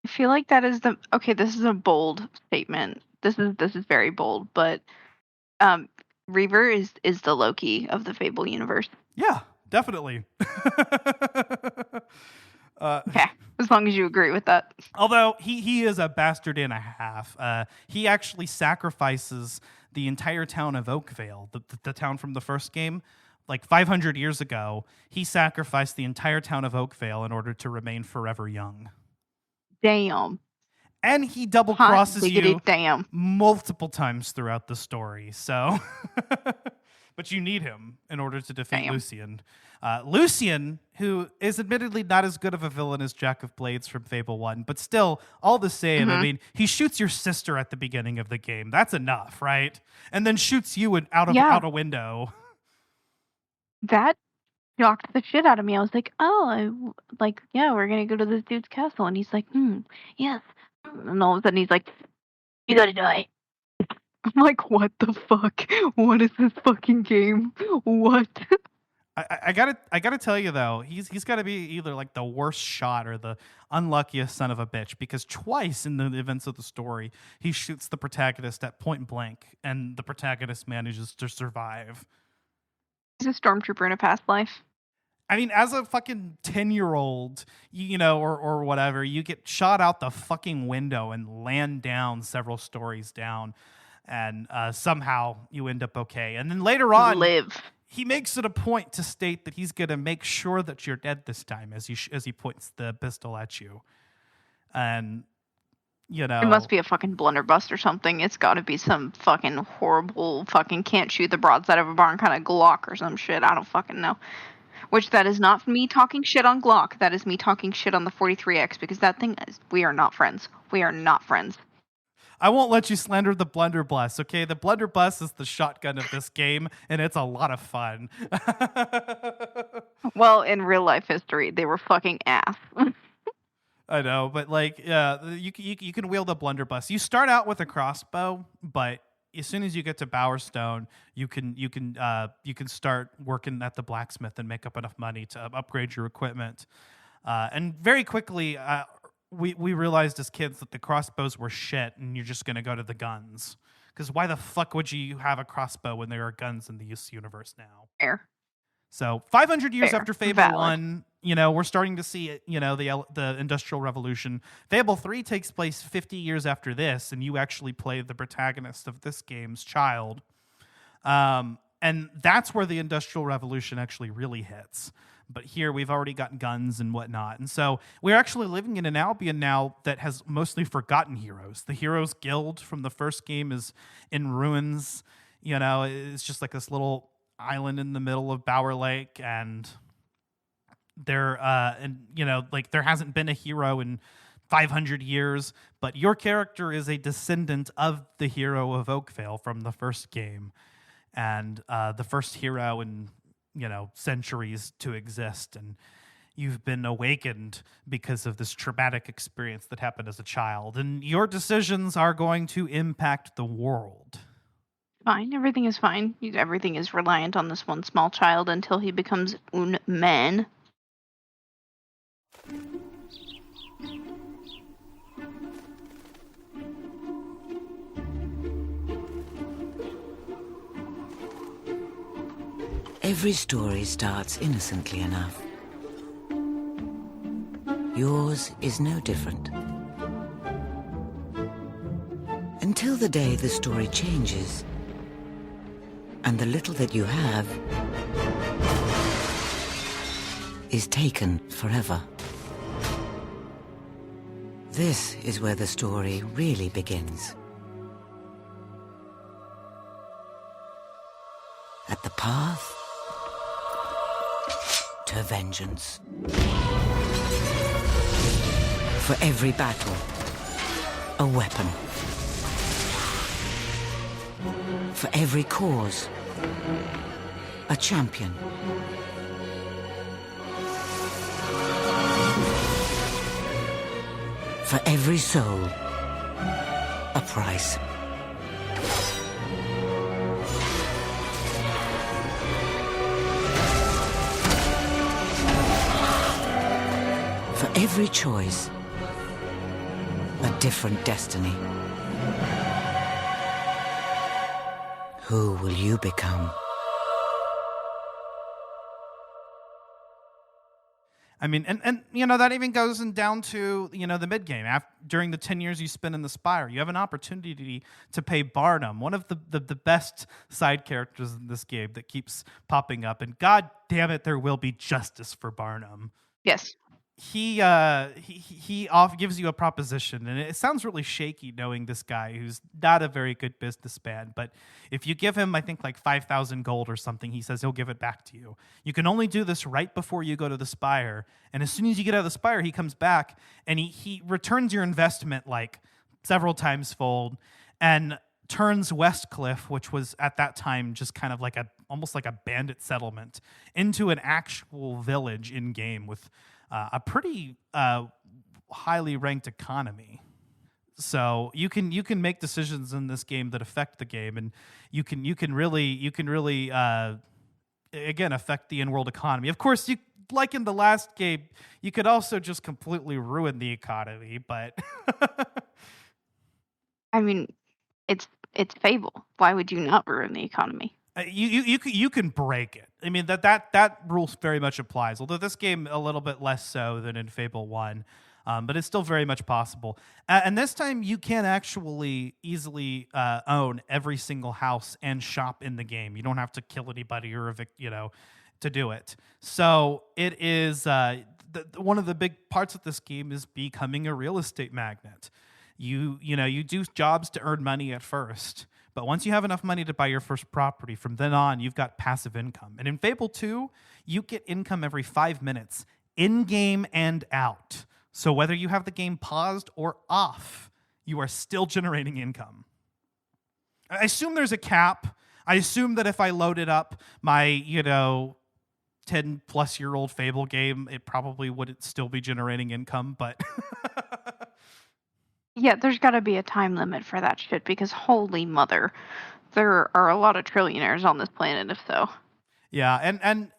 I feel like that is this is a bold statement. This is very bold, but Reaver is the Loki of the Fable universe. Yeah, definitely. Okay, as long as you agree with that. Although he is a bastard and a half. He actually sacrifices the entire town of Oakvale, the town from the first game. Like 500 years ago, he sacrificed the entire town of Oakvale in order to remain forever young. Damn. And he double crosses you damn. multiple times throughout the story. So, but you need him in order to defeat Lucian. Lucian, who is admittedly not as good of a villain as Jack of Blades from Fable 1, but still, all the same, I mean, he shoots your sister at the beginning of the game. That's enough, right? And then shoots you out a window. That shocked the shit out of me. I was like, we're gonna go to this dude's castle, and he's like, yes. And all of a sudden he's like, you gotta die. I'm like, what the fuck? What is this fucking game? What? I gotta tell you though, he's gotta be either like the worst shot or the unluckiest son of a bitch, because twice in the events of the story he shoots the protagonist at point blank and the protagonist manages to survive. He's a stormtrooper in a past life. I mean, as a fucking 10-year-old, you know, or whatever, you get shot out the fucking window and land down several stories down, and somehow you end up okay. And then later on, he makes it a point to state that he's going to make sure that you're dead this time as he points the pistol at you. And, you know, it must be a fucking blunderbuss or something. It's got to be some fucking horrible fucking can't shoot the broadside of a barn kind of Glock or some shit. I don't fucking know. Which that is not me talking shit on Glock. That is me talking shit on the 43X, because that thing is, we are not friends. We are not friends. I won't let you slander the blunderbuss, okay? The blunderbuss is the shotgun of this game, and it's a lot of fun. Well, in real life history, they were fucking ass. I know, but like, you can wield a blunderbuss. You start out with a crossbow, but as soon as you get to Bowerstone, you can start working at the blacksmith and make up enough money to upgrade your equipment. And very quickly, we realized as kids that the crossbows were shit, and you're just gonna go to the guns. Because why the fuck would you have a crossbow when there are guns in the universe now? Fair. So 500 years after Fable 1, you know, we're starting to see it, you know, the Industrial Revolution. Fable 3 takes place 50 years after this, and you actually play the protagonist of this game's child. And that's where the Industrial Revolution actually really hits. But here we've already got guns and whatnot. And so we're actually living in an Albion now that has mostly forgotten heroes. The Heroes Guild from the first game is in ruins. You know, it's just like this little island in the middle of Bower Lake, and there hasn't been a hero in 500 years, but your character is a descendant of the hero of Oakvale from the first game, and the first hero in, you know, centuries to exist, and you've been awakened because of this traumatic experience that happened as a child, and your decisions are going to impact the world. Fine, everything is fine. Everything is reliant on this one small child until he becomes un man. Every story starts innocently enough. Yours is no different. Until the day the story changes, and the little that you have is taken forever. This is where the story really begins. At the path to vengeance. For every battle, a weapon. For every cause, a champion. For every soul, a price. For every choice, a different destiny. Who will you become? I mean, and that even goes down to, the mid-game. During the 10 years you spend in the Spire, you have an opportunity to pay Barnum, one of the best side characters in this game that keeps popping up. And god damn it, there will be justice for Barnum. Yes. He gives you a proposition, and it sounds really shaky knowing this guy who's not a very good businessman. But if you give him, I think, like 5,000 gold or something, he says he'll give it back to you. You can only do this right before you go to the Spire, and as soon as you get out of the Spire, he comes back and he returns your investment like several times fold, and turns Westcliff, which was at that time just kind of like almost like a bandit settlement, into an actual village in game with a pretty highly ranked economy. So you can make decisions in this game that affect the game, and you can really again affect the in-world economy. Of course, like in the last game, you could also just completely ruin the economy, but I mean, it's Fable. Why would you not ruin the economy? You can break it. I mean, that rule very much applies, although this game a little bit less so than in Fable 1, but it's still very much possible. And this time you can actually easily own every single house and shop in the game. You don't have to kill anybody or evict, to do it. So it is one of the big parts of this game is becoming a real estate magnet. You do jobs to earn money at first, but once you have enough money to buy your first property, from then on, you've got passive income. And in Fable 2, you get income every 5 minutes, in-game and out. So whether you have the game paused or off, you are still generating income. I assume there's a cap. I assume that if I loaded up my, 10-plus-year-old Fable game, it probably wouldn't still be generating income, but... Yeah, there's got to be a time limit for that shit, because holy mother, there are a lot of trillionaires on this planet if so. Yeah, and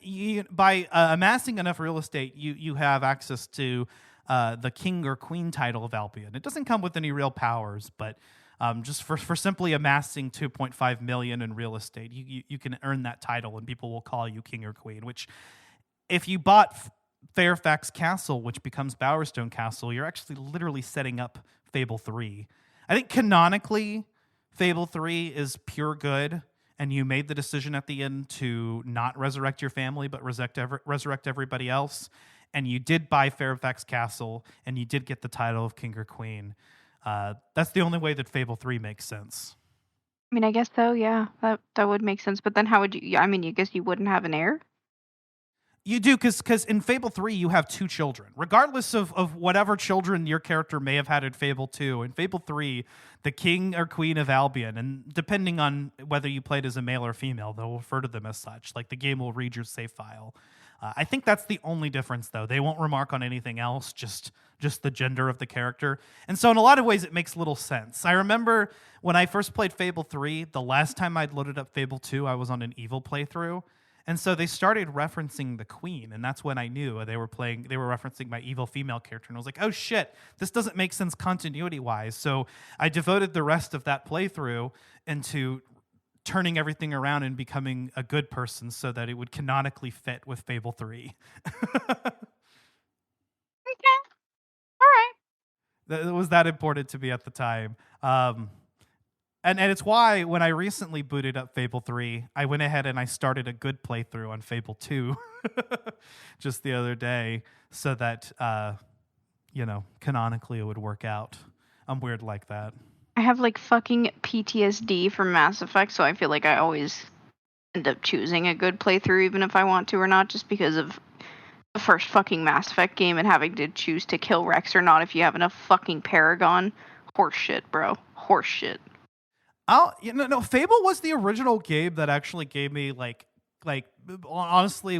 by amassing enough real estate, you have access to the king or queen title of Albion. It doesn't come with any real powers, but just for simply amassing 2.5 million in real estate, you can earn that title, and people will call you king or queen, which if you bought Fairfax Castle, which becomes Bowerstone Castle, you're actually literally setting up Fable 3. I think canonically, Fable 3 is pure good, and you made the decision at the end to not resurrect your family, but resurrect everybody else. And you did buy Fairfax Castle, and you did get the title of king or queen. That's the only way that Fable 3 makes sense. I mean, I guess so, yeah. That would make sense. But then how would you... I mean, you guess you wouldn't have an heir? You do, because in Fable 3, you have 2 children. Regardless of whatever children your character may have had in Fable 2, in Fable 3, the king or queen of Albion, and depending on whether you played as a male or female, they'll refer to them as such. Like, the game will read your save file. I think that's the only difference, though. They won't remark on anything else, just the gender of the character. And so in a lot of ways, it makes little sense. I remember when I first played Fable 3, the last time I'd loaded up Fable 2, I was on an evil playthrough. And so they started referencing the queen, and that's when I knew they were referencing my evil female character. And I was like, oh shit, this doesn't make sense continuity-wise. So I devoted the rest of that playthrough into turning everything around and becoming a good person so that it would canonically fit with Fable 3. Okay. All right. It was that important to me at the time. And it's why when I recently booted up Fable 3, I went ahead and I started a good playthrough on Fable 2 just the other day so that, canonically it would work out. I'm weird like that. I have like fucking PTSD from Mass Effect, so I feel like I always end up choosing a good playthrough even if I want to or not, just because of the first fucking Mass Effect game and having to choose to kill Rex or not if you have enough fucking Paragon. Horse shit, bro. Horse shit. Oh, no. Fable was the original game that actually gave me like honestly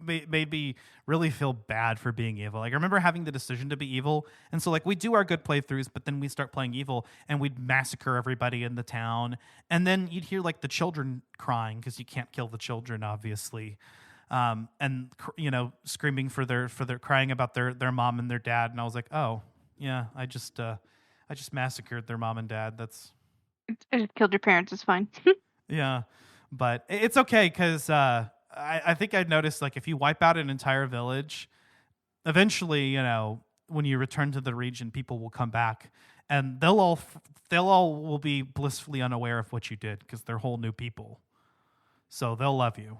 made me really feel bad for being evil. Like I remember having the decision to be evil, and so like we do our good playthroughs, but then we start playing evil, and we'd massacre everybody in the town, and then you'd hear like the children crying because you can't kill the children, obviously, and screaming for their crying about their mom and their dad, and I was like, oh yeah, I just massacred their mom and dad. That's I just killed your parents. It's fine. yeah. But it's okay because I think I've noticed like if you wipe out an entire village, eventually, when you return to the region, people will come back and they'll all will be blissfully unaware of what you did because they're whole new people. So they'll love you.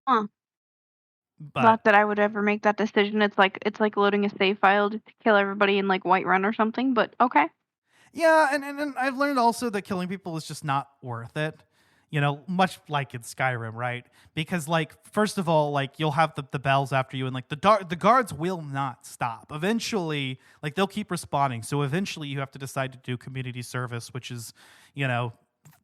Huh. But Not that I would ever make that decision. It's like loading a save file to kill everybody in like Whiterun or something. But okay. yeah, and I've learned also that killing people is just not worth it. Much like in Skyrim, right? Because, like, first of all, like, you'll have the bells after you, and, like, the guards will not stop. Eventually, like, they'll keep responding. So eventually you have to decide to do community service, which is,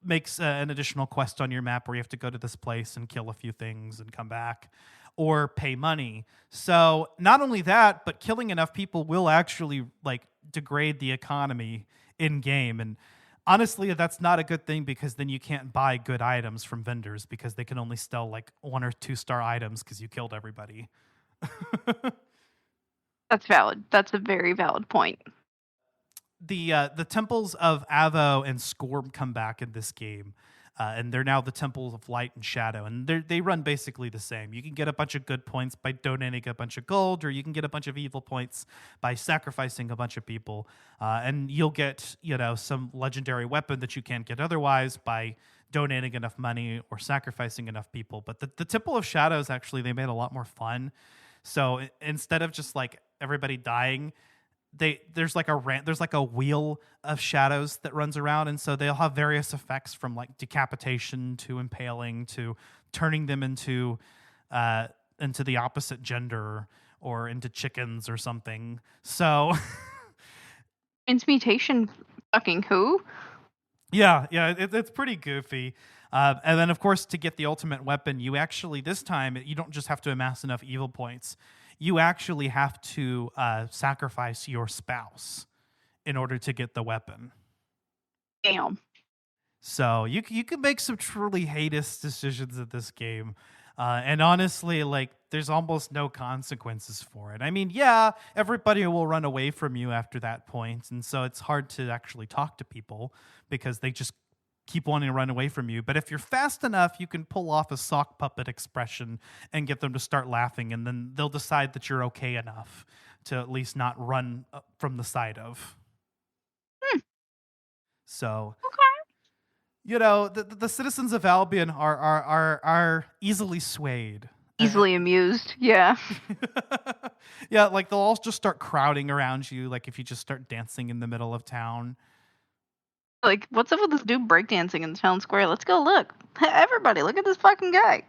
makes an additional quest on your map where you have to go to this place and kill a few things and come back, or pay money. So not only that, but killing enough people will actually, like, degrade the economy in-game, and honestly, that's not a good thing because then you can't buy good items from vendors because they can only sell like 1 or 2 star items because you killed everybody. That's valid. That's a very valid point. The temples of Avo and Scorm come back in this game, and they're now the temples of light and shadow, and they run basically the same. You can get a bunch of good points by donating a bunch of gold, or you can get a bunch of evil points by sacrificing a bunch of people, and you'll get some legendary weapon that you can't get otherwise by donating enough money or sacrificing enough people. But the Temple of Shadows, actually, they made a lot more fun. So instead of just like everybody dying, there's like a wheel of shadows that runs around, and so they'll have various effects from like decapitation to impaling to turning them into the opposite gender or into chickens or something. So Transmutation, fucking who? yeah, it's pretty goofy. And then, of course, to get the ultimate weapon, you actually, this time, you don't just have to amass enough evil points. You actually have to sacrifice your spouse in order to get the weapon. Damn. So you can make some truly heinous decisions in this game. And honestly, like, there's almost no consequences for it. I mean, yeah, everybody will run away from you after that point, and so it's hard to actually talk to people because they just keep wanting to run away from you. But if you're fast enough, you can pull off a sock puppet expression and get them to start laughing, and then they'll decide that you're okay enough to at least not run from the side of. So, the citizens of Albion are easily swayed. Easily amused, yeah. Yeah, like they'll all just start crowding around you, like if you just start dancing in the middle of town. Like, what's up with this dude breakdancing in the town square? Let's go look. Everybody, look at this fucking guy.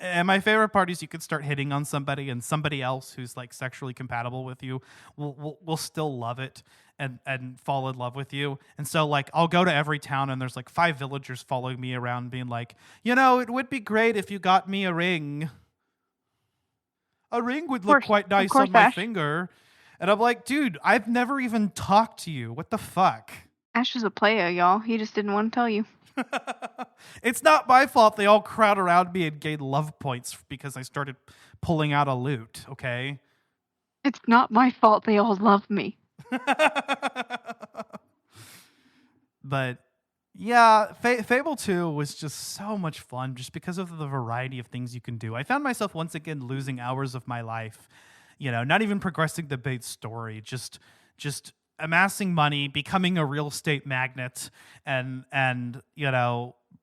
And my favorite part is you can start hitting on somebody, and somebody else who's like sexually compatible with you will still love it and fall in love with you. And so like I'll go to every town and there's like 5 villagers following me around being like, it would be great if you got me a ring. A ring would look quite nice on my finger. And I'm like, dude, I've never even talked to you. What the fuck? Ash is a player, y'all. He just didn't want to tell you. It's not my fault they all crowd around me and gain love points because I started pulling out a loot, okay? It's not my fault they all love me. But yeah, Fable 2 was just so much fun just because of the variety of things you can do. I found myself once again losing hours of my life, not even progressing the big story, just amassing money, becoming a real estate magnate, and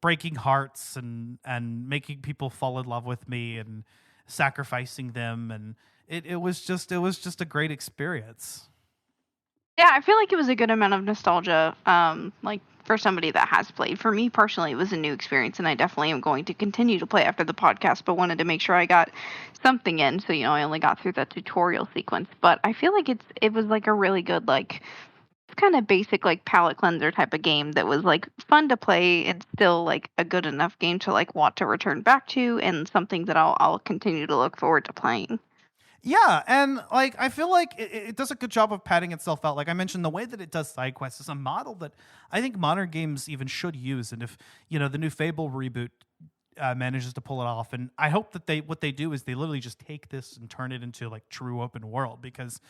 breaking hearts and making people fall in love with me and sacrificing them, and it was just a great experience. Yeah, I feel like it was a good amount of nostalgia, like for somebody that has played. For me personally, it was a new experience, and I definitely am going to continue to play after the podcast, but wanted to make sure I got something in. So, I only got through the tutorial sequence, but I feel like it was like a really good, like, kind of basic, like, palate cleanser type of game that was, like, fun to play and still, like, a good enough game to, like, want to return back to and something that I'll continue to look forward to playing. Yeah, and like I feel like it does a good job of padding itself out. Like I mentioned, the way that it does side quests is a model that I think modern games even should use. And if the new Fable reboot manages to pull it off, and I hope that what they do is they literally just take this and turn it into like true open world, because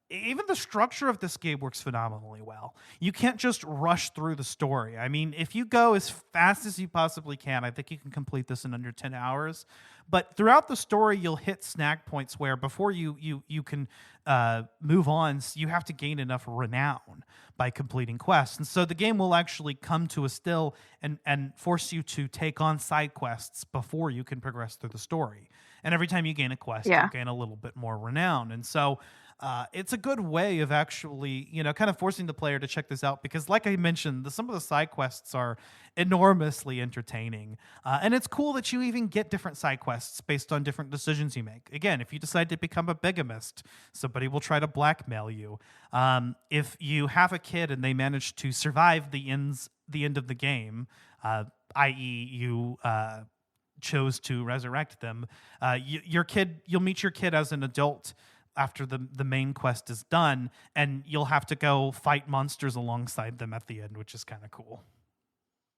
even the structure of this game works phenomenally well. You can't just rush through the story. I mean, if you go as fast as you possibly can, I think you can complete this in under 10 hours. But throughout the story, you'll hit snag points where before you can move on, you have to gain enough renown by completing quests. And so the game will actually come to a still and force you to take on side quests before you can progress through the story. And every time you gain a quest, you gain a little bit more renown. And so it's a good way of actually, kind of forcing the player to check this out, because like I mentioned, some of the side quests are enormously entertaining. And it's cool that you even get different side quests based on different decisions you make. Again, if you decide to become a bigamist, somebody will try to blackmail you. If you have a kid and they manage to survive the end of the game, i.e. you chose to resurrect them, you'll meet your kid as an adult after the main quest is done, and you'll have to go fight monsters alongside them at the end, which is kind of cool.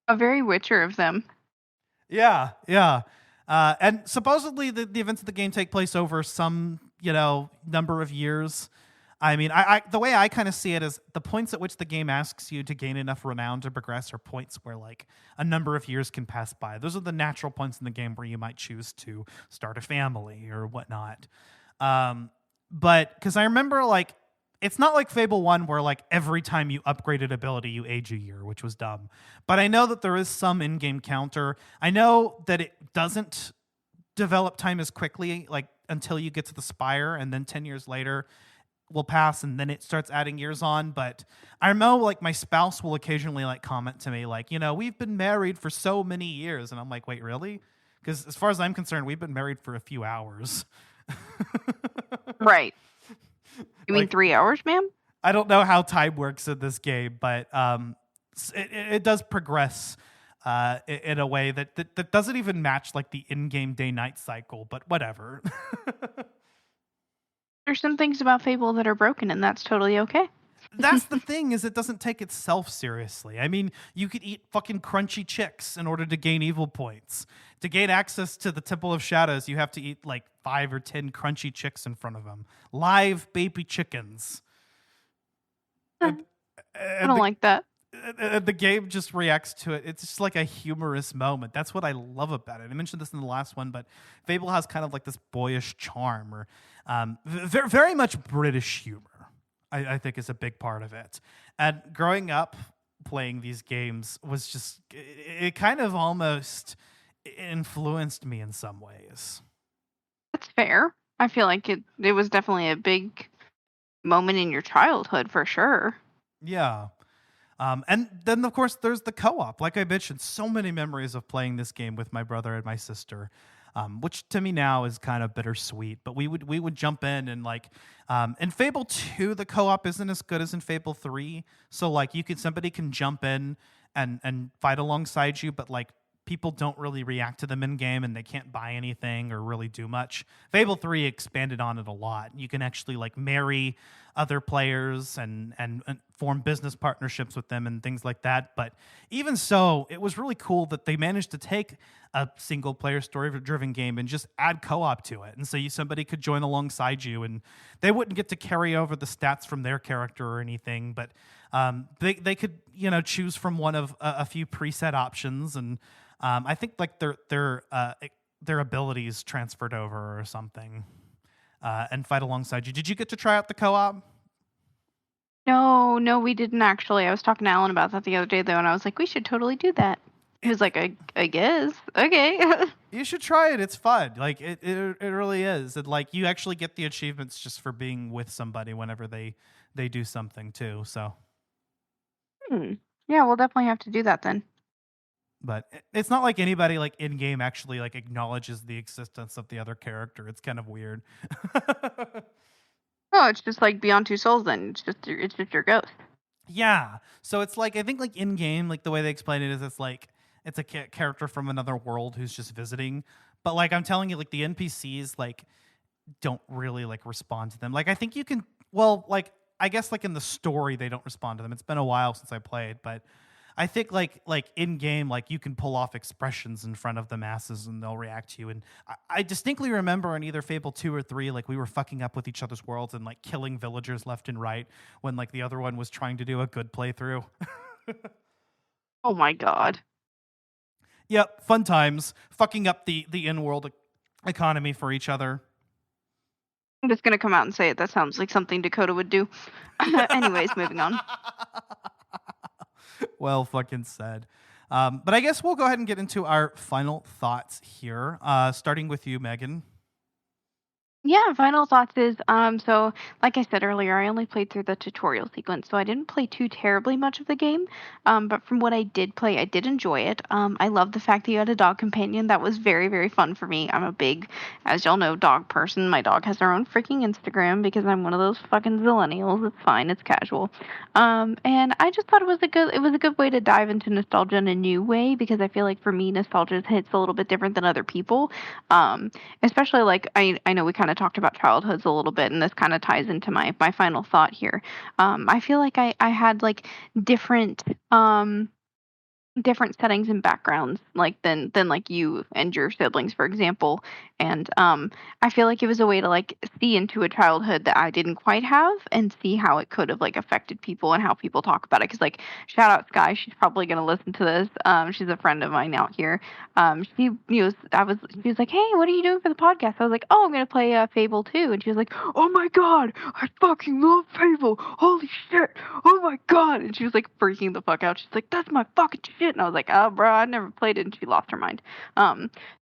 A very Witcher of them. Yeah. And supposedly the events of the game take place over some, number of years. I mean, I the way I kind of see it is the points at which the game asks you to gain enough renown to progress are points where like a number of years can pass by. Those are the natural points in the game where you might choose to start a family or whatnot. But because I remember, like, it's not like Fable 1 where, like, every time you upgraded ability, you age a year, which was dumb. But I know that there is some in-game counter. I know that it doesn't develop time as quickly, like, until you get to the Spire, and then 10 years later will pass, and then it starts adding years on. But I know, like, my spouse will occasionally, like, comment to me, like, we've been married for so many years. And I'm like, wait, really? Because as far as I'm concerned, we've been married for a few hours. Right. You mean 3 hours, ma'am? I don't know how time works in this game, but it does progress in a way that doesn't even match like the in-game day-night cycle, but whatever. There's some things about Fable that are broken, and that's totally okay. That's the thing, is it doesn't take itself seriously. I mean, you could eat fucking crunchy chicks in order to gain evil points. To gain access to the Temple of Shadows, you have to eat like 5 or 10 crunchy chicks in front of them. Live baby chickens. I don't like that. The game just reacts to it. It's just like a humorous moment. That's what I love about it. I mentioned this in the last one, but Fable has kind of like this boyish charm, or very, very much British humor. I think is a big part of it. And growing up playing these games was just, it kind of almost influenced me in some ways. That's fair. I feel like it was definitely a big moment in your childhood for sure. Yeah. And then, of course, there's the co-op. Like I mentioned, so many memories of playing this game with my brother and my sister. Which to me now is kind of bittersweet, but we would jump in and like in Fable 2 the co-op isn't as good as in Fable 3, so like somebody can jump in and fight alongside you, but like people don't really react to them in game and they can't buy anything or really do much. Fable 3 expanded on it a lot. You can actually like marry other players and form business partnerships with them and things like that. But even so, it was really cool that they managed to take a single player story driven game and just add co-op to it. And so somebody could join alongside you, and they wouldn't get to carry over the stats from their character or anything, but they could, choose from one of a few preset options. And I think like their abilities transferred over or something, and fight alongside you. Did you get to try out the co-op? No, we didn't actually. I was talking to Alan about that the other day, though, and I was like, we should totally do that. He was like, I guess. Okay. You should try it. It's fun. Like, it really is. And, like, you actually get the achievements just for being with somebody whenever they do something, too, so. Yeah, we'll definitely have to do that then. But it's not like anybody, like, in-game actually, like, acknowledges the existence of the other character. It's kind of weird. Oh, it's just like Beyond Two Souls. Then it's just your ghost. Yeah. So it's like, I think like in game, like the way they explain it is it's a character from another world who's just visiting. But like I'm telling you, like the NPCs like don't really like respond to them. Like I think you can, well, like I guess like in the story they don't respond to them. It's been a while since I played, but I think like in game, like you can pull off expressions in front of the masses and they'll react to you. And I distinctly remember in either Fable 2 or 3, like we were fucking up with each other's worlds and like killing villagers left and right when like the other one was trying to do a good playthrough. Oh my god. Yep, fun times. Fucking up the in-world economy for each other. I'm just gonna come out and say it. That sounds like something Dakota would do. Anyways, moving on. Well fucking said. But I guess we'll go ahead and get into our final thoughts here, starting with you, Megan. Yeah, final thoughts is so like I said earlier, I only played through the tutorial sequence, so I didn't play too terribly much of the game. But from what I did play, I did enjoy it. I love the fact that you had a dog companion. That was very, very fun for me. I'm a big, as y'all know, dog person. My dog has her own freaking Instagram because I'm one of those fucking zillennials. It's fine, it's casual. And I just thought it was a good way to dive into nostalgia in a new way because I feel like for me, nostalgia hits a little bit different than other people. Especially like I know we kind of talked about childhoods a little bit, and this kind of ties into my final thought here. I feel like I had like different different settings and backgrounds like than like you and your siblings, for example. And I feel like it was a way to like see into a childhood that I didn't quite have and see how it could have like affected people and how people talk about it. Because like shout out Sky, she's probably gonna listen to this. She's a friend of mine out here. She was like, hey, what are you doing for the podcast? I was like, oh, I'm gonna play Fable 2. And she was like, oh my god, I fucking love Fable, holy shit, oh my god. And she was like freaking the fuck out. She's like, that's my fucking shit. And I was like, oh bro, I never played it. And she lost her mind.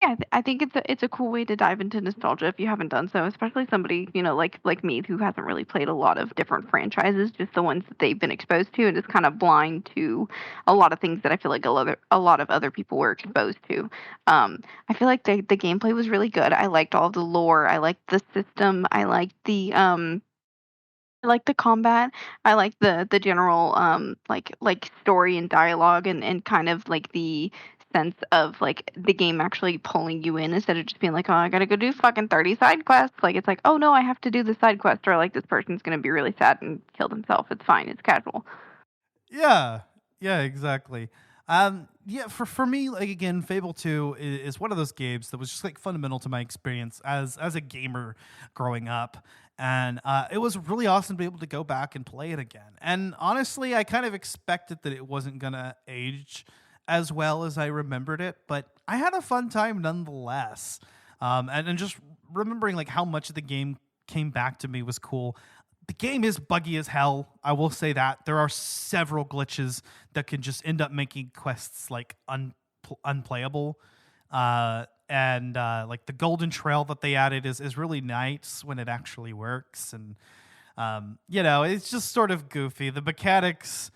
Yeah, I think it's a cool way to dive into nostalgia if you haven't done so, especially somebody, like me who hasn't really played a lot of different franchises, just the ones that they've been exposed to, and is kind of blind to a lot of things that I feel like a lot of other people were exposed to. I feel like the gameplay was really good. I liked all of the lore. I liked the system. I like the combat. I like the general like story and dialogue and kind of like the sense of like the game actually pulling you in instead of just being like, oh, I gotta go do fucking 30 side quests. Like it's like, oh no, I have to do the side quest or like this person's gonna be really sad and kill themselves. It's fine. It's casual. Yeah, yeah, exactly. Yeah, for me, like again, Fable 2 is one of those games that was just like fundamental to my experience as a gamer growing up, and it was really awesome to be able to go back and play it again. And honestly, I kind of expected that it wasn't gonna age as well as I remembered it, but I had a fun time nonetheless. And just remembering like how much of the game came back to me was cool. The game is buggy as hell. I will say that there are several glitches that can just end up making quests like unplayable. And like the golden trail that they added is really nice when it actually works. And it's just sort of goofy. The mechanics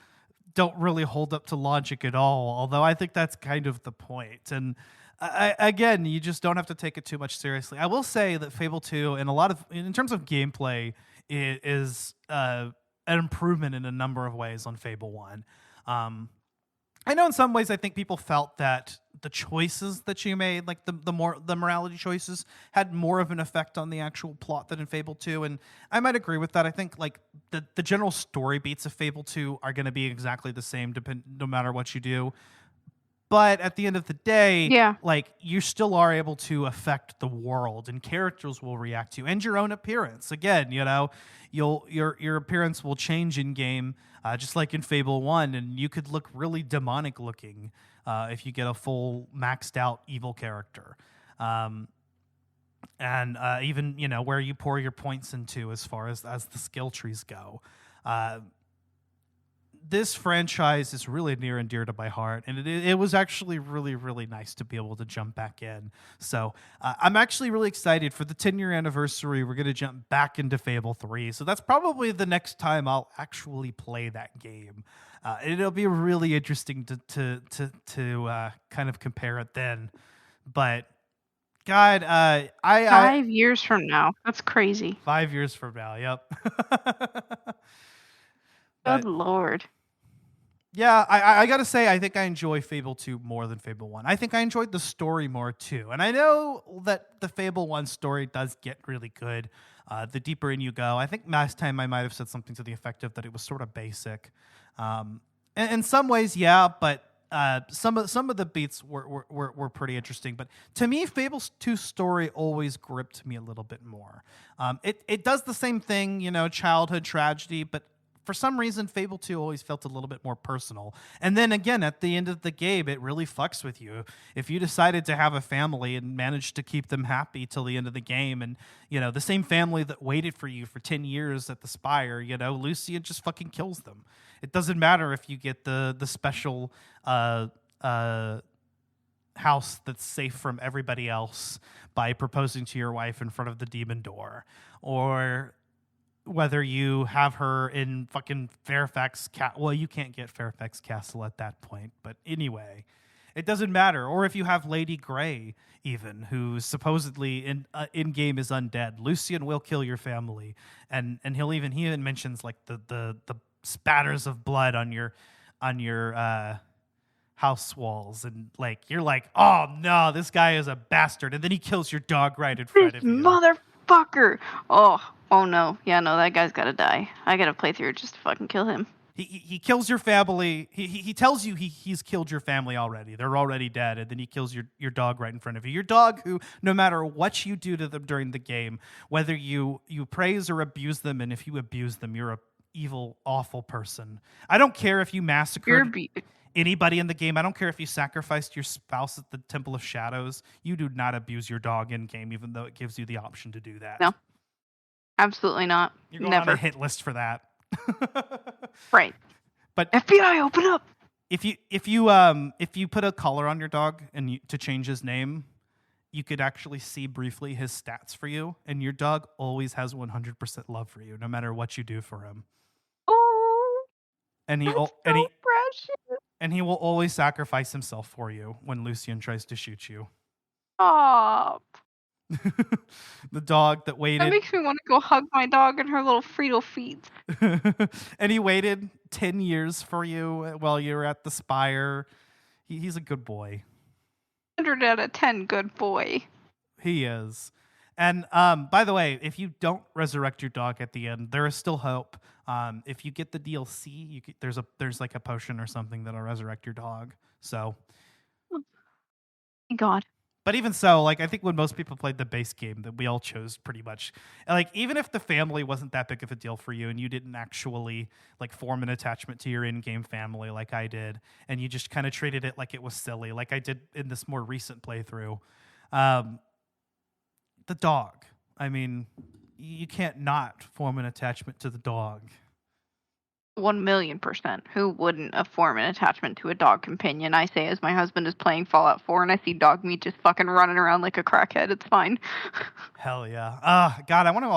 don't really hold up to logic at all. Although I think that's kind of the point. And again, you just don't have to take it too much seriously. I will say that Fable 2, in terms of gameplay, is an improvement in a number of ways on Fable 1. I know in some ways I think people felt that the choices that you made, like the morality choices, had more of an effect on the actual plot than in Fable 2, and I might agree with that. I think like the general story beats of Fable 2 are going to be exactly the same no matter what you do. But at the end of the day, Yeah. like you still are able to affect the world, and characters will react to you, and your own appearance. Again, your appearance will change in game, just like in Fable 1, and you could look really demonic looking if you get a full maxed out evil character. And even where you pour your points into as far as the skill trees go. This franchise is really near and dear to my heart, and it was actually really, really nice to be able to jump back in. So I'm actually really excited for the 10-year anniversary. We're going to jump back into Fable 3, so that's probably the next time I'll actually play that game. It'll be really interesting to kind of compare it then. But God, I 5 years from now. That's crazy. 5 years from now. Yep. Good But lord. yeah, I gotta say, I think I enjoy Fable 2 more than Fable 1. I think I enjoyed the story more too. And I know that the Fable 1 story does get really good the deeper in you go. I think last time I might have said something to the effect of that it was sort of basic. In some ways, yeah, but some of the beats were pretty interesting. But to me, Fable 2 story always gripped me a little bit more. It does the same thing, childhood tragedy, but for some reason, Fable 2 always felt a little bit more personal. And then again, at the end of the game, it really fucks with you. If you decided to have a family and managed to keep them happy till the end of the game, and, the same family that waited for you for 10 years at the Spire, Lucian just fucking kills them. It doesn't matter if you get the special house that's safe from everybody else by proposing to your wife in front of the demon door, or whether you have her in fucking Fairfax well, you can't get Fairfax Castle at that point, but anyway, it doesn't matter. Or if you have Lady Grey, even, who supposedly in game is undead, Lucian will kill your family, and he even mentions like the spatters of blood on your house walls, and like you're like, oh no, this guy is a bastard, and then he kills your dog right in front of you. Motherfucker! Oh no. Yeah, no, that guy's gotta die. I gotta play through it just to fucking kill him. He kills your family. He tells you he's killed your family already. They're already dead, and then he kills your dog right in front of you. Your dog, who, no matter what you do to them during the game, whether you praise or abuse them, and if you abuse them, you're a evil, awful person. I don't care if you massacred anybody in the game. I don't care if you sacrificed your spouse at the Temple of Shadows. You do not abuse your dog in game, even though it gives you the option to do that. No. Absolutely not. You're going Never. on a hit list for that. Right. But FBI, open up. If you put a collar on your dog and to change his name, you could actually see briefly his stats for you, and your dog always has 100% love for you, no matter what you do for him. Oh, and he precious. And he will always sacrifice himself for you when Lucian tries to shoot you. Stop. The dog that waited. That makes me want to go hug my dog and her little Friedel feet. And he waited 10 years for you while you were at the Spire. He's a good boy. 100 out of 10 good boy. He is. And by the way, if you don't resurrect your dog at the end, there is still hope. If you get the DLC, there's like a potion or something that'll resurrect your dog. So, Thank God. But even so, like, I think when most people played the base game, that we all chose pretty much, like, even if the family wasn't that big of a deal for you and you didn't actually like form an attachment to your in-game family like I did, and you just kind of treated it like it was silly, like I did in this more recent playthrough, the dog. I mean, you can't not form an attachment to the dog. 1,000,000%. Who wouldn't form an attachment to a dog companion? I say as my husband is playing Fallout 4 and I see dog meat just fucking running around like a crackhead. It's fine. Hell yeah. God, I want to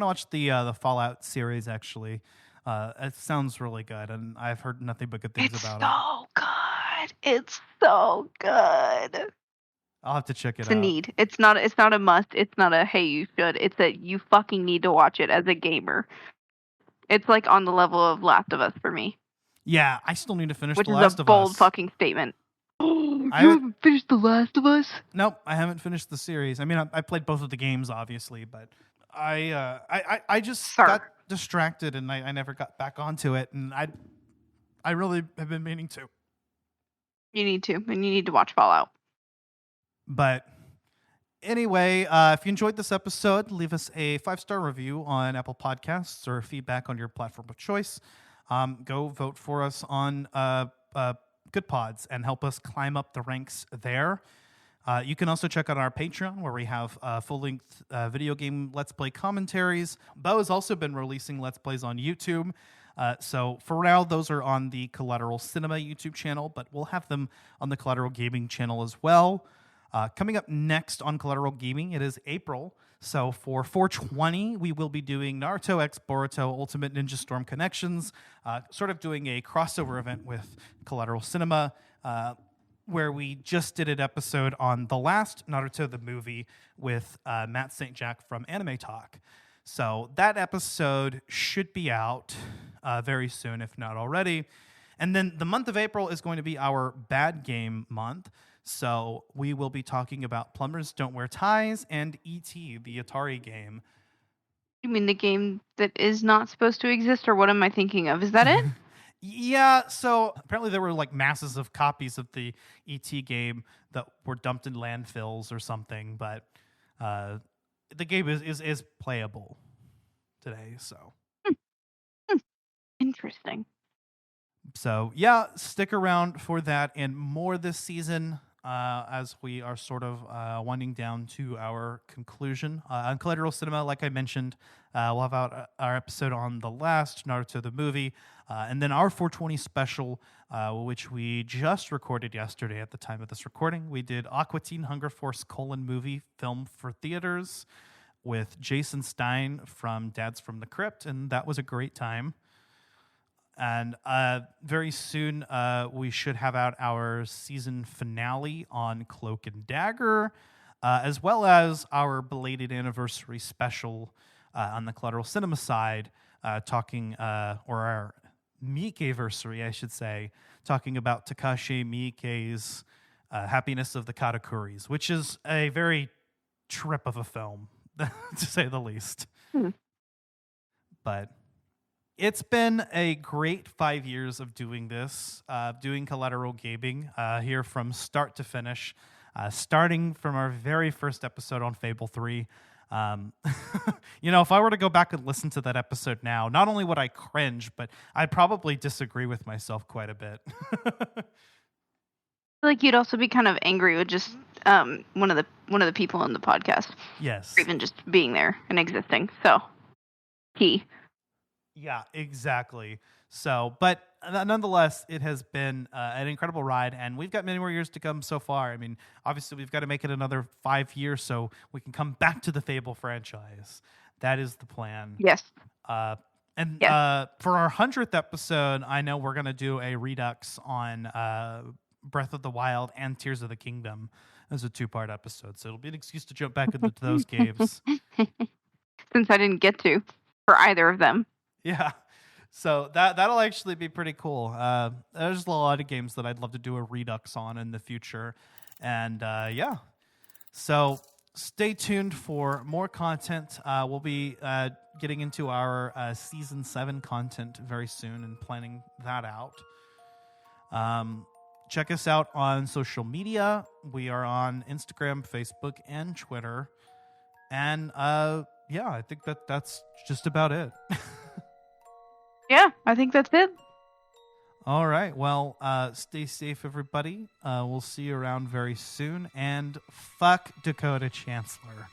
watch the Fallout series actually. It sounds really good, and I've heard nothing but good things about it. It's so good. It's so good. I'll have to check it out. It's a need. It's not a must. It's not a hey you should. It's that you fucking need to watch it as a gamer. It's like on the level of Last of Us for me. Yeah, I still need to finish The Last of Us. Which is a bold fucking statement. You haven't finished The Last of Us? Nope, I haven't finished the series. I mean, I played both of the games, obviously, but I just got distracted and I never got back onto it, and I really have been meaning to. You need to, and you need to watch Fallout. But anyway, if you enjoyed this episode, leave us a 5-star review on Apple Podcasts or feedback on your platform of choice. Go vote for us on Good Pods and help us climb up the ranks there. You can also check out our Patreon, where we have full-length video game Let's Play commentaries. Bo has also been releasing Let's Plays on YouTube. So for now, those are on the Collateral Cinema YouTube channel, but we'll have them on the Collateral Gaming channel as well. Coming up next on Collateral Gaming, it is April. So for 420, we will be doing Naruto X Boruto Ultimate Ninja Storm Connections, sort of doing a crossover event with Collateral Cinema. where we just did an episode on the last Naruto the movie with Matt St. Jack from Anime Talk. So that episode should be out very soon, if not already. And then the month of April is going to be our bad game month. So we will be talking about Plumbers Don't Wear Ties and E.T., the Atari game. You mean the game that is not supposed to exist, or what am I thinking of? Is that it? Yeah, so apparently there were like masses of copies of the E.T. game that were dumped in landfills or something, but the game is playable today, so. Interesting. So, yeah, stick around for that and more this season as we are sort of winding down to our conclusion. On Collateral Cinema, like I mentioned, we'll have out our episode on the last Naruto the movie, and then our 420 special, which we just recorded yesterday at the time of this recording. We did Aqua Teen Hunger Force : movie film for theaters with Jason Stein from Dads from the Crypt, and that was a great time. And very soon, we should have out our season finale on Cloak and Dagger, as well as our belated anniversary special on the Collateral Cinema side, talking, or our Miike-versary, I should say, talking about Takashi Miike's Happiness of the Katakuris, which is a very trip of a film, to say the least. But it's been a great 5 years of doing this, doing Collateral Gaming here from start to finish, starting from our very first episode on Fable 3. If I were to go back and listen to that episode now, not only would I cringe, but I'd probably disagree with myself quite a bit. I feel like you'd also be kind of angry with just one of the people in the podcast. Yes. Or even just being there and existing. So, key. Yeah, exactly. So, but nonetheless, it has been an incredible ride, and we've got many more years to come so far. I mean, obviously, we've got to make it another 5 years so we can come back to the Fable franchise. That is the plan. Yes. For our 100th episode, I know we're going to do a redux on Breath of the Wild and Tears of the Kingdom as a 2-part episode. So it'll be an excuse to jump back into those games. Since I didn't get to for either of them. Yeah, so that'll actually be pretty cool. There's a lot of games that I'd love to do a redux on in the future. And so stay tuned for more content. We'll be getting into our Season 7 content very soon and planning that out. Check us out on social media. We are on Instagram, Facebook, and Twitter. And I think that's just about it. Yeah, I think that's it. All right. Well, stay safe, everybody. We'll see you around very soon. And fuck Dakota Chancellor.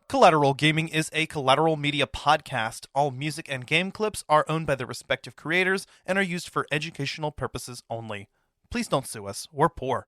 Collateral Gaming is a Collateral Media podcast. All music and game clips are owned by their respective creators and are used for educational purposes only. Please don't sue us. We're poor.